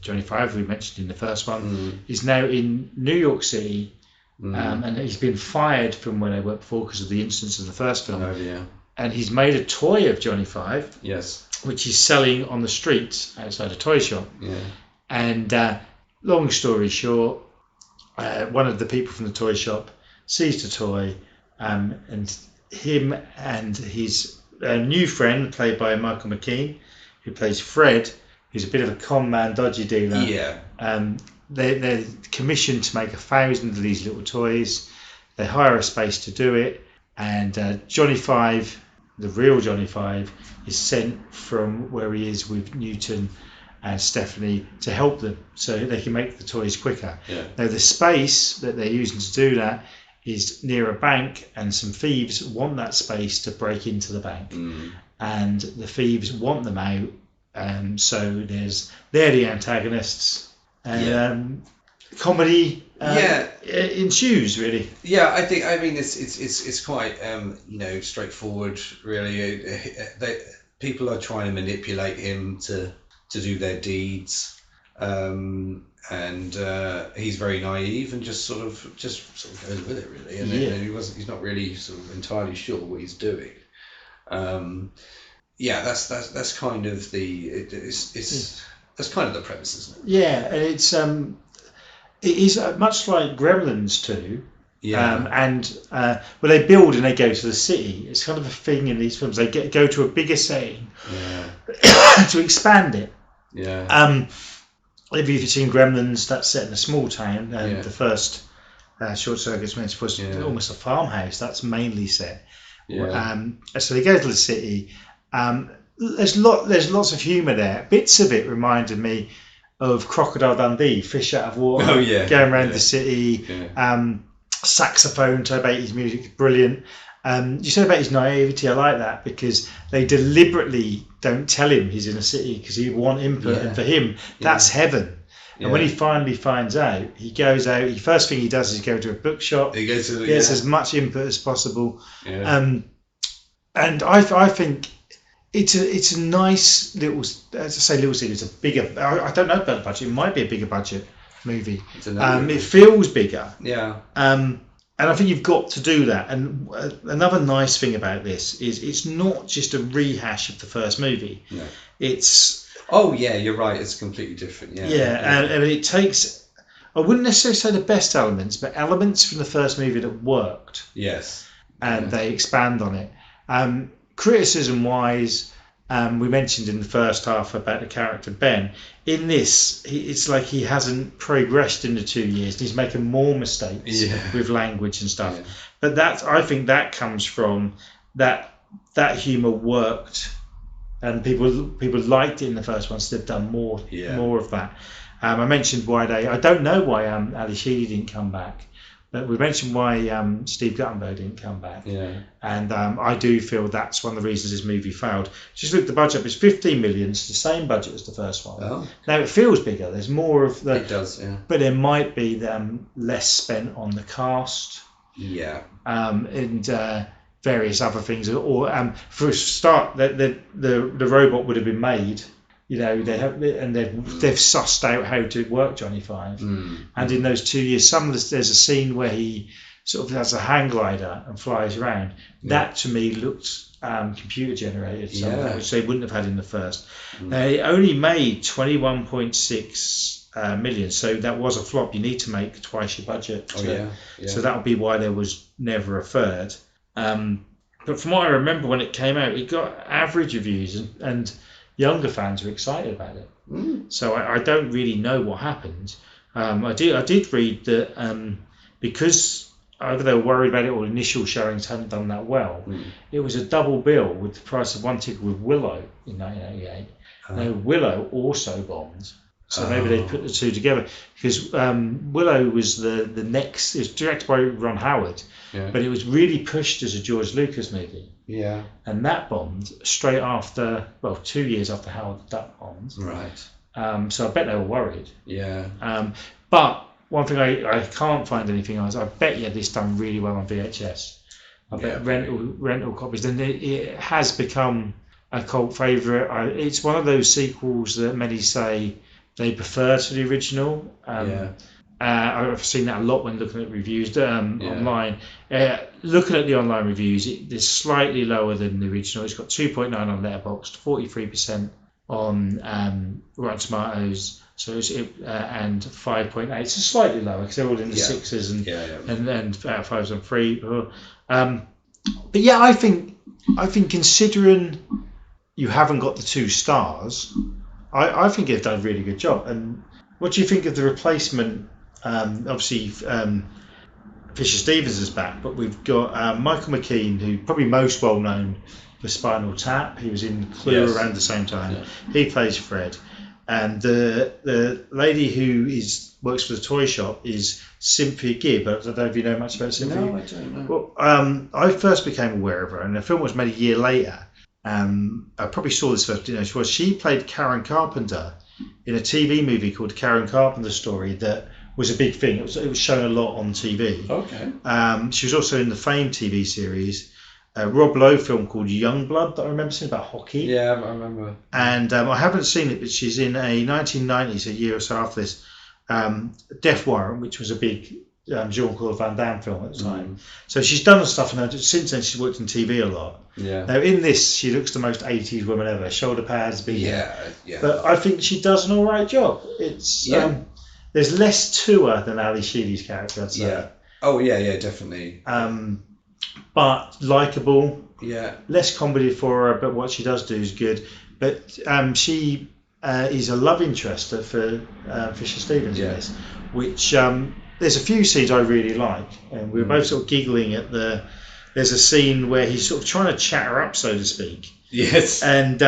Johnny Five, we mentioned in the first one, is now in New York City, and he's been fired from where they worked before because of the incidents of the first film. Oh, yeah. And he's made a toy of Johnny Five, which he's selling on the streets outside a toy shop. Yeah. And long story short, one of the people from the toy shop sees the toy, and him and his new friend, played by Michael McKean, who plays Fred, who's a bit of a con man, dodgy dealer. Yeah. They're commissioned to make 1,000 of these little toys. They hire a space to do it, and Johnny Five, the real Johnny Five, is sent from where he is with Newton and Stephanie to help them so they can make the toys quicker. Yeah. Now the space that they're using to do that is near a bank, and some thieves want that space to break into the bank, and the thieves want them out, so they're the antagonists, and comedy ensues, really. I mean it's quite straightforward, really. People are trying to manipulate him to do their deeds, and he's very naive and just sort of goes with it, really, and he's not really sort of entirely sure what he's doing. That's kind of that's kind of the premise, isn't it? Yeah, and it is much like Gremlins 2. And they build and they go to the city. It's kind of a thing in these films. They go to a bigger setting to expand it. If you've seen Gremlins, that's set in a small town, and the first short circuit was almost a farmhouse. That's mainly set. So they go to the city. There's lots of humour there. Bits of it reminded me of Crocodile Dundee, fish out of water, going around the city. Saxophone to obey his music is brilliant. You said about his naivety, I like that, because they deliberately don't tell him he's in a city because he want input, and for him that's heaven. And when he finally finds out, he goes out. The first thing he does is go to a bookshop. He gets as much input as possible. And I think it's a nice little, as I say, little city. It's a bigger. I don't know about the budget. It might be a bigger budget movie. It feels bigger. And I think you've got to do that. And another nice thing about this is it's not just a rehash of the first movie. No. It's... Oh, yeah, you're right. It's completely different. And it takes... I wouldn't necessarily say the best elements, but elements from the first movie that worked. Yes. And they expand on it. Criticism-wise... we mentioned in the first half about the character Ben. In this, it's like he hasn't progressed in the 2 years. He's making more mistakes with language and stuff. But I think that comes from that humour worked, and people liked it in the first one, so they've done more of that. I mentioned why I don't know why Ali Sheedy didn't come back, But we mentioned why Steve Guttenberg didn't come back. Yeah. And I do feel that's one of the reasons this movie failed. Just look at the budget up. It's 15 million. It's the same budget as the first one. Oh. Now, it feels bigger. There's more of the... It does, yeah. But there might be less spent on the cast. Yeah. And various other things. Or for a start, the robot would have been made... You know, they've sussed out how to work Johnny Five, and in those 2 years, there's a scene where he sort of has a hang glider and flies around. Yeah. That to me looked computer generated, which they wouldn't have had in the first. They only made 21.6 million, so that was a flop. You need to make twice your budget. So that would be why there was never a third. But from what I remember when it came out, it got average reviews and younger fans were excited about it. So I don't really know what happened. I did read that because either they were worried about it or initial showings hadn't done that well, it was a double bill with the price of one ticket with Willow in 1988. Now, Willow also bombed. So maybe they put the two together because Willow was the next. It was directed by Ron Howard, but it was really pushed as a George Lucas movie. Yeah, and that bombed straight after. Well, 2 years after Howard Duck bombed. Right. So I bet they were worried. Yeah. But one thing I can't find anything else. I bet you this done really well on VHS. I bet rental copies. And it has become a cult favourite. It's one of those sequels that many say they prefer to the original. I've seen that a lot when looking at reviews online. Looking at the online reviews, it's slightly lower than the original. It's got 2.9 on Letterboxd, 43% on Rotten Tomatoes, and 5.8. It's slightly lower because they're all in the sixes and fives on three. But yeah, I think considering you haven't got the 2 stars, I think they've done a really good job. And what do you think of the replacement? Obviously, Fisher Stevens is back, but we've got Michael McKean, who probably most well known for Spinal Tap. He was in Clue around the same time. Yeah. He plays Fred, and the lady who works for the toy shop is Cynthia Gibb. I don't know if you know much about Cynthia. No, I don't know. Well, I first became aware of her, and the film was made a year later. I probably saw this first. She played Karen Carpenter in a TV movie called Karen Carpenter's Story that was a big thing. It was shown a lot on TV. Okay. She was also in the famed TV series, Rob Lowe film called Youngblood that I remember seeing about hockey. Yeah, I remember. And I haven't seen it, but she's in a 1990s, a year or so after this, Death Warrant, which was a big Jean-Claude Van Damme film at the time. So she's done stuff, and since then she's worked in TV a lot. Yeah. Now in this, she looks the most 80s woman ever. Shoulder pads, big. Yeah. But I think she does an all right job. It's there's less to her than Ali Sheedy's character, I'd say. Yeah. Oh yeah, definitely. But likable. Yeah. Less comedy for her, but what she does do is good. But she is a love interest for Fisher Stevens in this, which there's a few scenes I really like, and we were both sort of giggling at there's a scene where he's sort of trying to chat her up, so to speak. Yes. And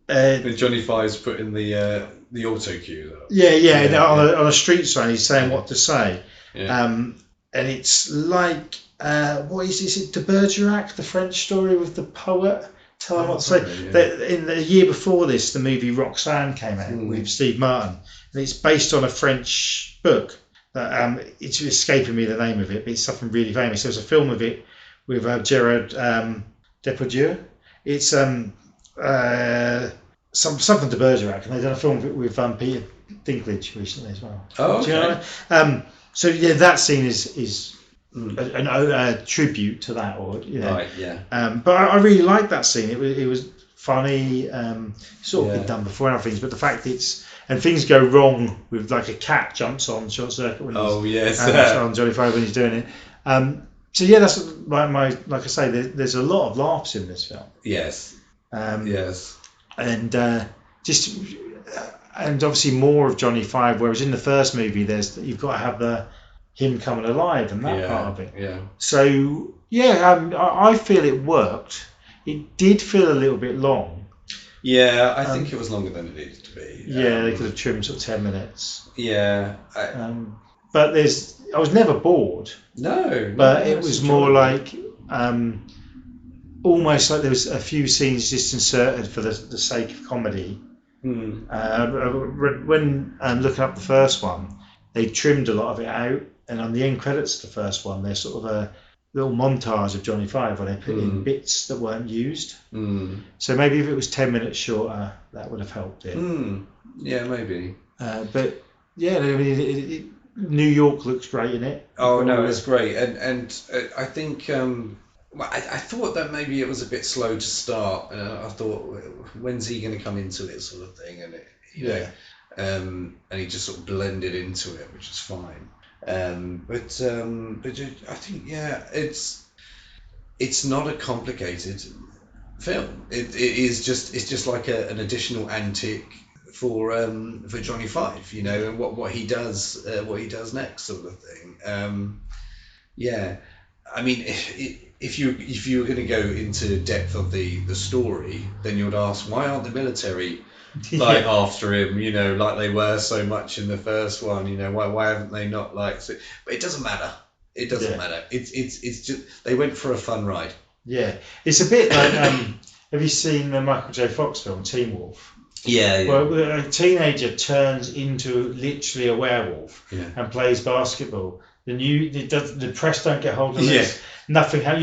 Johnny Five's put in the auto cue. On a street sign, he's saying what to say. Yeah. And it's like, what is it, de Bergerac, the French story with the poet? Tell him what to say. In the year before this, the movie Roxanne came out with Steve Martin, and it's based on a French book. It's escaping me the name of it, but it's something really famous. There's a film of it with Gerard Depardieu. It's something de Bergerac, and they've done a film of it with Peter Dinklage recently as well. Oh, okay. Do you know what I mean? So yeah, that scene is a tribute to that, or Right, yeah. But I really liked that scene. It was funny, sort of been done before and other things, but the fact and things go wrong with, like, a cat jumps on Short Circuit when he's on Johnny Five when he's doing it. So yeah, that's my like I say, there's a lot of laughs in this film. Yes. Yes. And and obviously more of Johnny Five, whereas in the first movie you've got to have him coming alive and that part of it. Yeah. So yeah, I feel it worked. It did feel a little bit long. Yeah, I think it was longer than it needed to be. They could have trimmed sort of 10 minutes. Yeah. But there's I was never bored. No, but it was more like almost like there was a few scenes just inserted for the sake of comedy. When looking up the first one, they trimmed a lot of it out, and on the end credits of the first one, there's sort of a little montage of Johnny Five where they put in bits that weren't used. So maybe if it was 10 minutes shorter, that would have helped it. Yeah, maybe. But yeah, I mean, New York looks great in it. Oh no, it's great, and I think. I thought that maybe it was a bit slow to start. I thought, when's he going to come into it, sort of thing, and and he just sort of blended into it, which is fine. But I think it's not a complicated film. It's just like an additional antic for Johnny Five, and what he does next, sort of thing. I mean, if you were going to go into depth of the story, then you would ask, why aren't the military after him? Like they were so much in the first one. Why haven't they not So, but it doesn't matter. It doesn't matter. It's just they went for a fun ride. Yeah, it's a bit like have you seen the Michael J. Fox film Teen Wolf? Yeah. Where a teenager turns into literally a werewolf and plays basketball. The press don't get hold of this. Nothing. I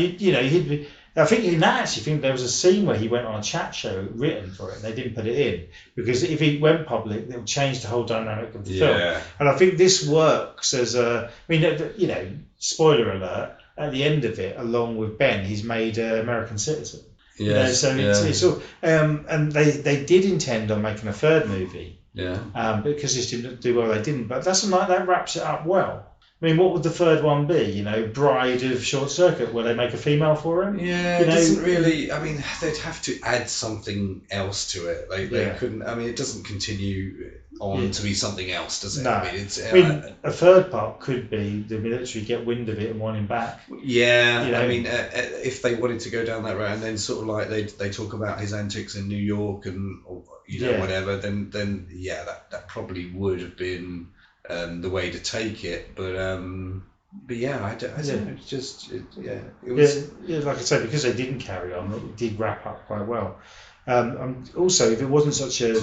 think there was a scene where he went on a chat show written for it, and they didn't put it in because if he went public, it would change the whole dynamic of the film. And I think this works as spoiler alert. At the end of it, along with Ben, he's made an American citizen. It's all. And they did intend on making a third movie. Because this didn't do well, they didn't. But that wraps it up well. I mean, what would the third one be? Bride of Short Circuit, where they make a female for him? Yeah, it doesn't really. I mean, they'd have to add something else to it. They couldn't. I mean, it doesn't continue on to be something else, does it? No. I mean, a third part could be the military get wind of it and want him back. Yeah, I mean, if they wanted to go down that route, and then sort of like they talk about his antics in New York and whatever, then that probably would have been the way to take it, but yeah, I don't know. It's just it was like I said, because they didn't carry on, it did wrap up quite well. Also, if it wasn't such a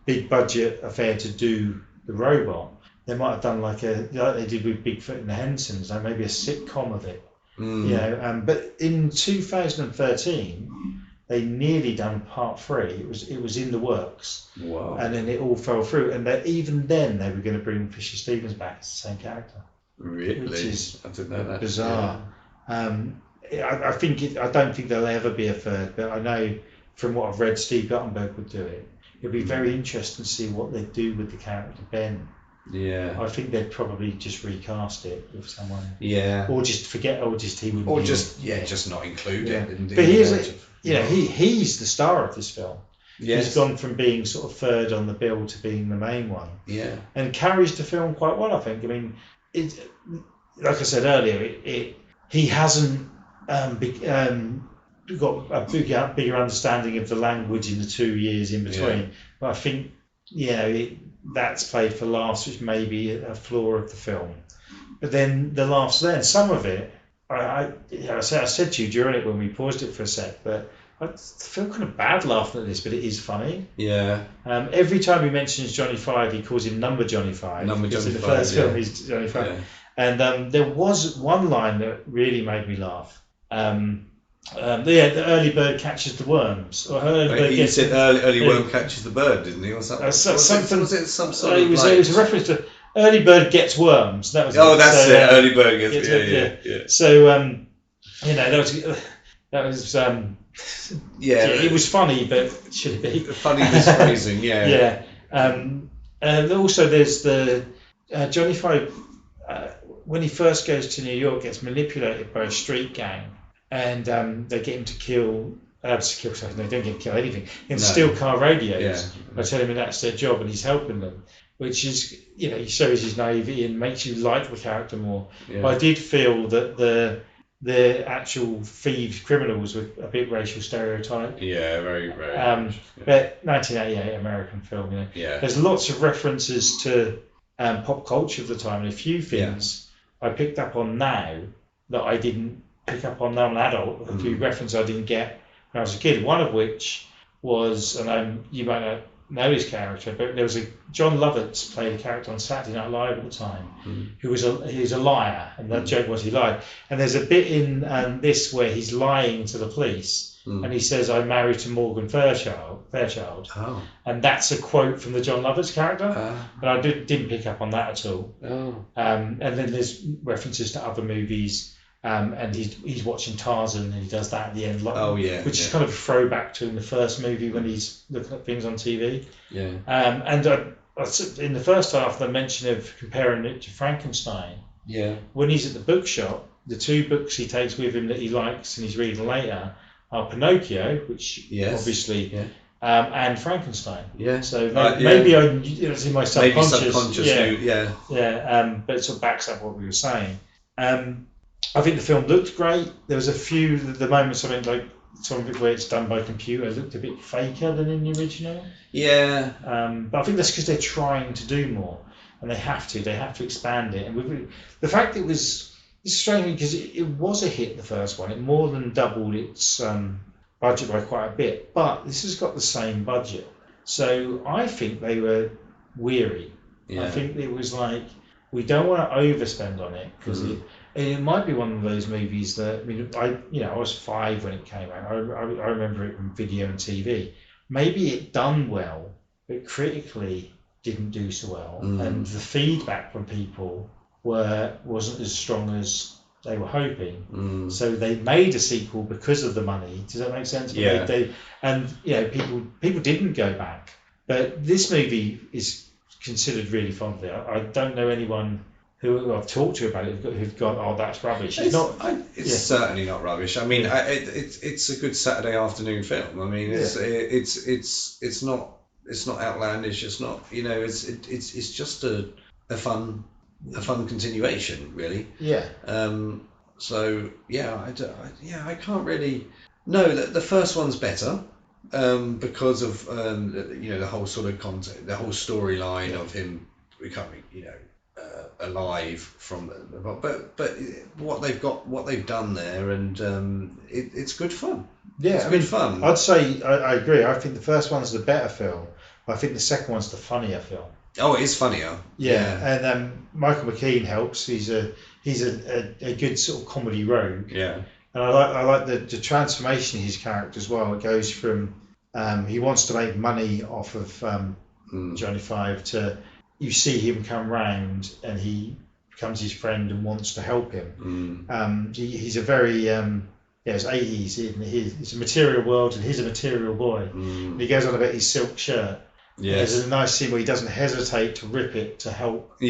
big budget affair to do the robot, they might have done like they did with Bigfoot and the Hensons, like maybe a sitcom of it. But in 2013. They nearly done part 3. It was in the works. Wow. And then it all fell through. And even then, they were going to bring Fisher Stevens back as the same character. Really? Which is I didn't know that. Bizarre. Yeah. I don't think there'll ever be a third. But I know from what I've read, Steve Guttenberg would do it. It'll be very interesting to see what they do with the character Ben. Yeah. I think they'd probably just recast it with someone. Yeah. Or just forget. Or just he would. Or just just not include it. But he's the star of this film. Yes. He's gone from being sort of third on the bill to being the main one. Yeah. And carries the film quite well, I think. I mean, like I said earlier, he hasn't got a bigger understanding of the language in the 2 years in between. Yeah. But I think, that's played for laughs, which may be a flaw of the film. But then the laughs there, some of it, I said to you during it when we paused it for a sec, but I feel kind of bad laughing at this, but it is funny. Yeah. Every time he mentions Johnny Five, he calls him Number Johnny Five. Because in the first film, he's Johnny Five. Yeah. And there was one line that really made me laugh. The early bird catches the worms. Or he said early worm catches the bird, didn't he? Or something? Was it some sort of? It was a reference to early bird gets worms. That was it. That's it. Early bird gets yeah. So that was it was funny, but should it be funny misphrasing? Yeah. And also there's the Johnny Five when he first goes to New York, gets manipulated by a street gang, and they get him to kill. They don't get him to kill anything. Steal car radios by telling him that's their job, and he's helping them. Which is, he shows his naivety and makes you like the character more. Yeah. But I did feel that the actual thieves, criminals were a bit racial stereotype. Yeah, very, very. But 1988 American film, There's lots of references to pop culture of the time, and a few things I picked up on now that I didn't pick up on now I'm an adult. A few references I didn't get when I was a kid. One of which was, and you might not know his character, but there was a John Lovitz played a character on Saturday Night Live at the time who was he was a liar, and that joke was he lied. And there's a bit in this where he's lying to the police. And he says, "I'm married to Morgan Fairchild," and that's a quote from the John Lovitz character. But I didn't pick up on that at all. And then there's references to other movies, and he's watching Tarzan, and he does that at the end, which is kind of a throwback to in the first movie when he's looking at things on TV. And in the first half, the mention of comparing it to Frankenstein. When he's at the bookshop, the two books he takes with him that he likes and he's reading later are Pinocchio, which obviously, and Frankenstein. So maybe it's in my subconscious. But it sort of backs up what we were saying. I think the film looked great. There was a few the moments I mean, like some of it where it's done by computer looked a bit faker than in the original. But I think that's because they're trying to do more, and they have to expand it. And the fact it's strange because it was a hit, the first one. It more than doubled its budget by quite a bit, but this has got the same budget. So I think they were weary. I think it was like, we don't want to overspend on it because it might be one of those movies that, I mean, I was 5 when it came out. I remember it on video and TV. Maybe it done well, but critically didn't do so well, and the feedback from people wasn't as strong as they were hoping. So they made a sequel because of the money. Does that make sense? People didn't go back. But this movie is considered really fondly. I don't know anyone who I've talked to about it who've gone, "Oh, that's rubbish." It's certainly not rubbish. I mean, it's a good Saturday afternoon film. I mean, it's not outlandish. It's not, it's just a fun continuation, really. I can't really. No, the first one's better because of the whole sort of content, the whole storyline of him becoming alive from but what they've done there, and it's good fun. Good fun. I'd say I agree. I think the first one's the better film. I think the second one's the funnier film. Oh, it is funnier. And Michael McKean helps. He's a good sort of comedy rogue. And I like the transformation in his character as well. It goes from he wants to make money off of Johnny Five to, you see him come round and he becomes his friend and wants to help him. He's a very it's 80s. It's a material world and he's a material boy. And he goes on about his silk shirt. There's a nice scene where he doesn't hesitate to rip it to help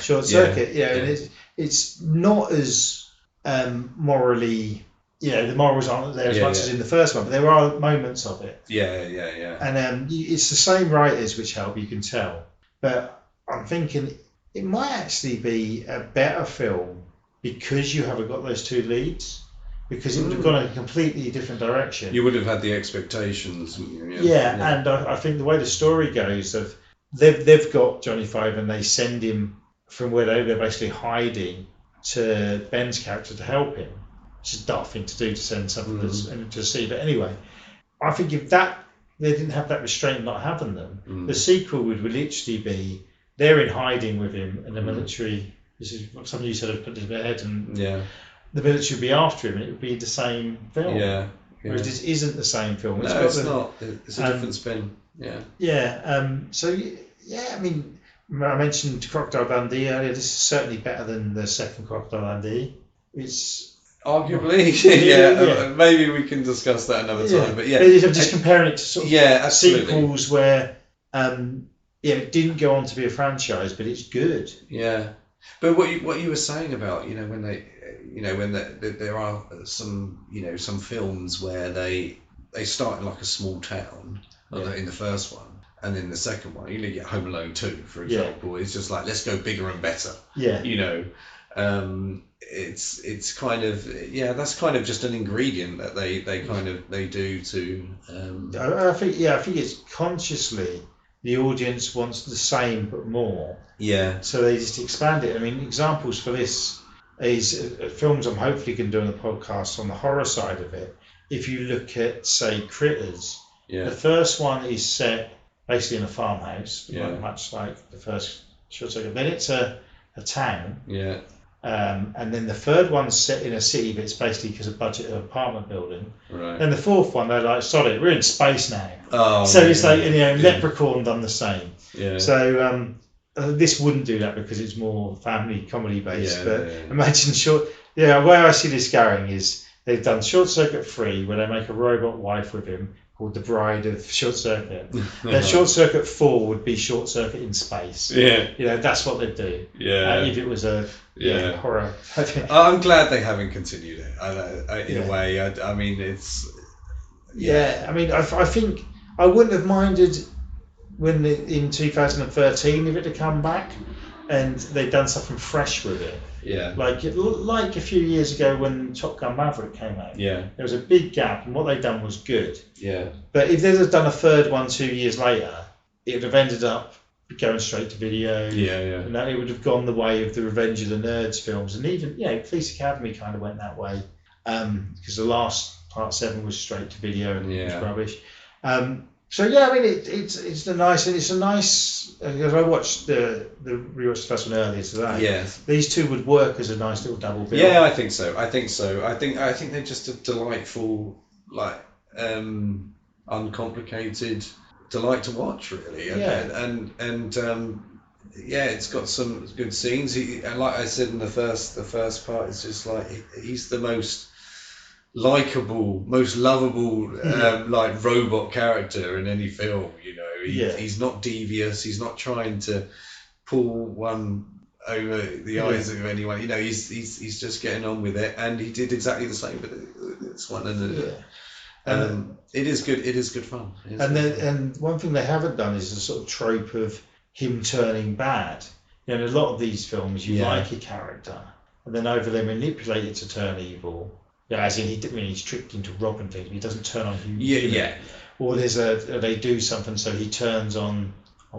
short circuit. And it's not as morally, the morals aren't there as much as in the first one, but there are moments of it. And it's the same writers which help, you can tell. But I'm thinking it might actually be a better film because you haven't got those two leads. Because it would have gone in a completely different direction. You would have had the expectations. And I think the way the story goes, they've got Johnny Five and they send him from where they're basically hiding to Ben's character to help him. Which is a daft thing to do, to send someone to see. But anyway, I think if they didn't have that restraint not having them, the sequel would literally be they're in hiding with him and the military. This is something you said, have put in their head, and the military would be after him, and it would be the same film. Whereas this isn't the same film. It's not. It's a different spin. I mean, I mentioned Crocodile Dundee earlier. This is certainly better than the second Crocodile Dundee. It's arguably, maybe we can discuss that another time. But I'm just comparing it to sort of sequels where it didn't go on to be a franchise, but it's good. But what you were saying about when they there are some films where they start in like a small town in the first one, and then the second one you get Home Alone 2, for example. It's just like, let's go bigger and better. It's kind of that's kind of just an ingredient that they do to. I think it's consciously the audience wants the same but more. Yeah. So they just expand it. I mean, examples for this is films I'm hopefully going to do on the podcast on the horror side of it. If you look at, say, Critters, the first one is set basically in a farmhouse, much like the first short circuit. Then it's a town. Yeah. And then the third one's set in a city, but it's basically because of budget of apartment building. Right. Then the fourth one, they're like, sorry, we're in space now. Oh, so it's like, Leprechaun done the same. Yeah. So this wouldn't do that because it's more family comedy based. Imagine the way I see this going is they've done Short Circuit 3 where they make a robot wife with him called the Bride of Short Circuit. Then Short Circuit 4 would be Short Circuit in space. Yeah. That's what they'd do. Yeah. If it was a horror. I'm glad they haven't continued it in a way. I mean, it's... I mean, I think I wouldn't have minded when in 2013 if it had come back and they'd done something fresh with it. Yeah. Like a few years ago when Top Gun Maverick came out. Yeah. There was a big gap and what they'd done was good. Yeah. But if they'd have done a third one 2 years later, it would have ended up going straight to video. Yeah. And it would have gone the way of the Revenge of the Nerds films. And even, Police Academy kind of went that way. Because the last part 7 was straight to video and it was rubbish. So I mean it's a nice because I watched the rewatched the first one earlier today. Yes. These two would work as a nice little double bill. Yeah, I think so. I think they're just a delightful, uncomplicated delight to watch, really. And it's got some good scenes. And like I said in the first part, it's just like he's the most likable, most lovable, like robot character in any film. He's not devious. He's not trying to pull one over the eyes of anyone. He's just getting on with it, and he did exactly the same with this one. And it is good. It is good fun. And one thing they haven't done is the sort of trope of him turning bad. In a lot of these films, you like a character, and then over they manipulate it to turn evil. Yeah, as in he's tricked into robbing things, but he doesn't turn on human. Yeah. Or they do something so he turns on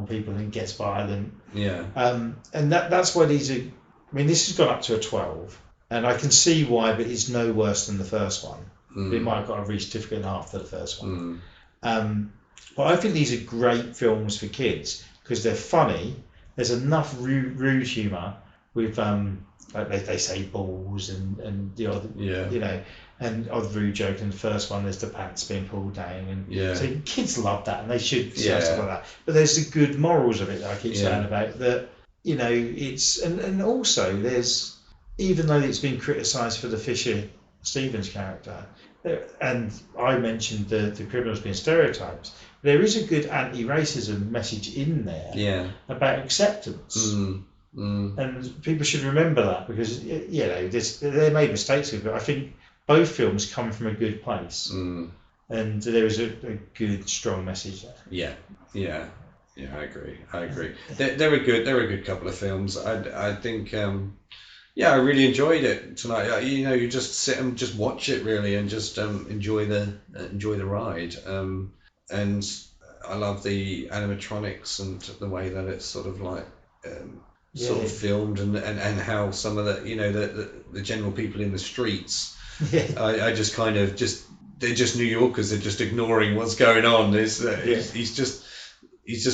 people and gets violent. Yeah. And that's why these are. I mean, this has gone up to a 12, and I can see why, but it's no worse than the first one. It might have got a re-certificate after the first one. But I think these are great films for kids because they're funny. There's enough rude humour with like they say balls and the other and other rude joke. In the first one, there's the pants being pulled down, and so kids love that, and they should say stuff like that. But there's the good morals of it that I keep saying about that. It's and also there's, even though it's been criticised for the Fisher Stevens character, and I mentioned the criminals being stereotypes, there is a good anti-racism message in there about acceptance. And people should remember that because they made mistakes with it. I think both films come from a good place, and there is a good, strong message there. Yeah, I agree. They're a good couple of films. I think. I really enjoyed it tonight. You just sit and just watch it really, and just enjoy the ride. And I love the animatronics and the way that it's sort of like. Sort of filmed and how some of the general people in the streets, I just kind of they're just New Yorkers. They're just ignoring what's going on. He's just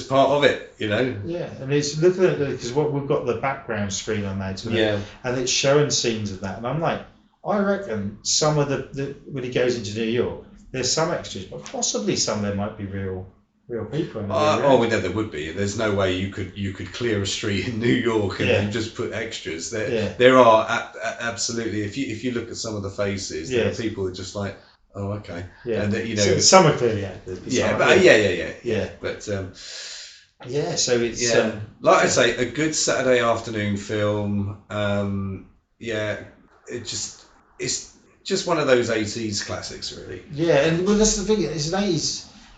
part of it, Yeah, and it's looking at it because we've got the background screen on there today, and it's showing scenes of that, and I'm like, I reckon some of the when he goes into New York, there's some extras, but possibly some of them might be real people. We know there would be. There's no way you could clear a street in New York and then just put extras. There are absolutely. If you look at some of the faces, there are people who are just like, oh, okay. Yeah. And so some are clearly actors. But so it's like I say, a good Saturday afternoon film. It's just one of those 80s classics, really. Yeah, and that's the thing. It's an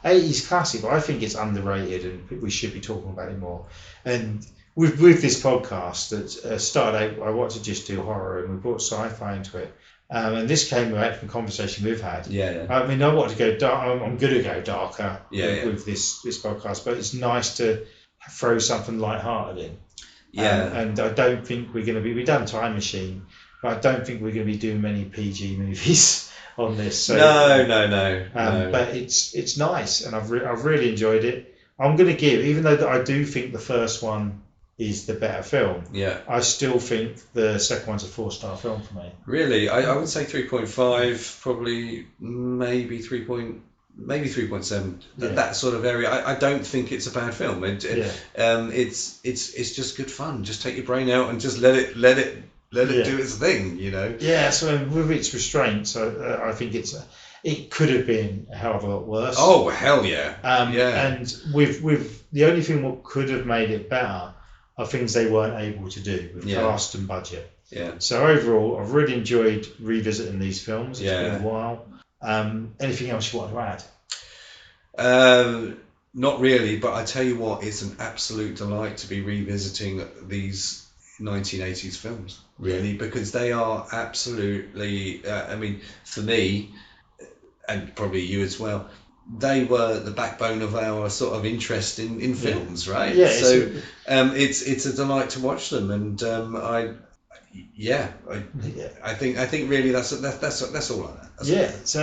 80s classic, but I think it's underrated, and we should be talking about it more. And with this podcast that started out, I wanted to just do horror, and we brought sci-fi into it. And this came out from conversation we've had. I mean, I want to go dark. I'm going to go darker with this podcast, but it's nice to throw something light-hearted in. And I don't think we're going to be. We've done Time Machine, but I don't think we're going to be doing many PG movies on this. So, no. But it's nice, and I've really enjoyed it. I'm going to give, even though that I do think the first one is the better film, I still think the second one's a 4-star film for me. Really, I would say 3.5, probably maybe 3.7. That sort of area. I don't think it's a bad film. It's just good fun. Just take your brain out and just let it do its thing. Yeah. So with its restraints, I think it could have been a hell of a lot worse. Oh hell yeah. And with the only thing what could have made it better are things they weren't able to do with cast and budget. Yeah. So overall, I've really enjoyed revisiting these films. It's been a while. Anything else you want to add? Not really, but I tell you what, it's an absolute delight to be revisiting these 1980s films, really, because they are absolutely, for me, and probably you as well, they were the backbone of our sort of interest in films, right? Yeah. So it's a delight to watch them, and I think really that's all on that. So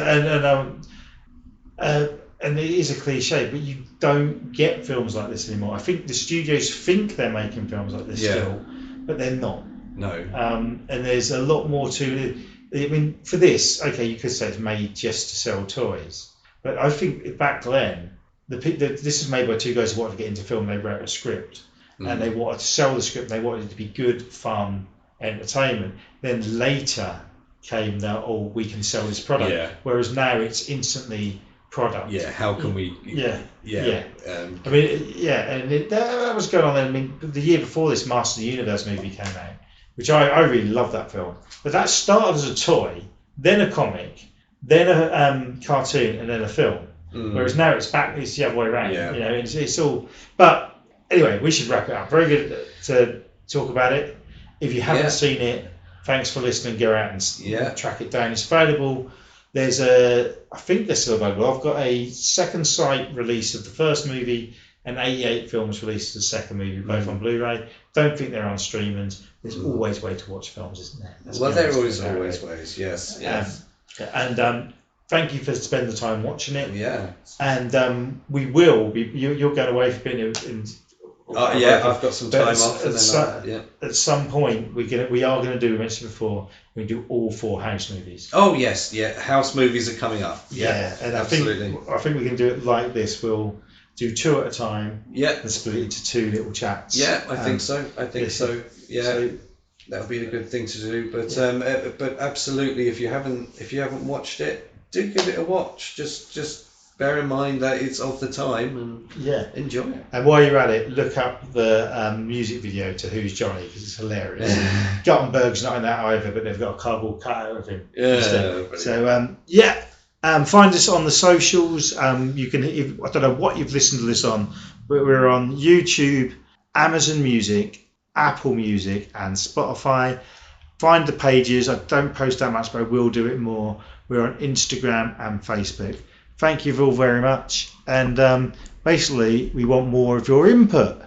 and it is a cliche, but you don't get films like this anymore. I think the studios think they're making films like this still, but they're not. No. And there's a lot more to it. I mean, for this, okay, you could say it's made just to sell toys, but I think back then, this was made by two guys who wanted to get into film. They wrote a script, and they wanted to sell the script. They wanted it to be good, fun, entertainment. Then later came that, we can sell this product. Yeah. Whereas now it's instantly product. Yeah. How can we? Yeah. And that was going on then. I mean, the year before this, Master of the Universe movie came out, which I really love that film. But that started as a toy, then a comic, then a cartoon, and then a film. Whereas now it's the other way around. Yeah. It's all. But anyway, we should wrap it up. Very good to talk about it. If you haven't seen it, thanks for listening. Go out and track it down. It's available. I think they're still available. I've got a second sight release of the first movie and 88 films released of the second movie, both on Blu-ray. Don't think they're on streamings. There's always a way to watch films, isn't there? There always ways. Yes. And thank you for spending the time watching it. Yeah. And we will be. You're going away for being in. I've got some time off. At some point, we are going to do. We mentioned before, we do all 4 House movies. Oh yes, House movies are coming up. And absolutely. I think we can do it like this. We'll do 2 at a time. And split it into 2 little chats. I think so. Yeah. So that would be the good thing to do. But absolutely, if you haven't watched it, do give it a watch. Just bear in mind that it's of the time and enjoy it. And while you're at it, look up the music video to Who's Johnny, because it's hilarious. Guttenberg's not in that either, but they've got a cardboard cutout of him. So find us on the socials. You can. I don't know what you've listened to this on, but we're on YouTube, Amazon Music, Apple Music, and Spotify. Find the pages. I don't post that much, but I will do it more. We're on Instagram and Facebook. Thank you all very much. And basically, we want more of your input.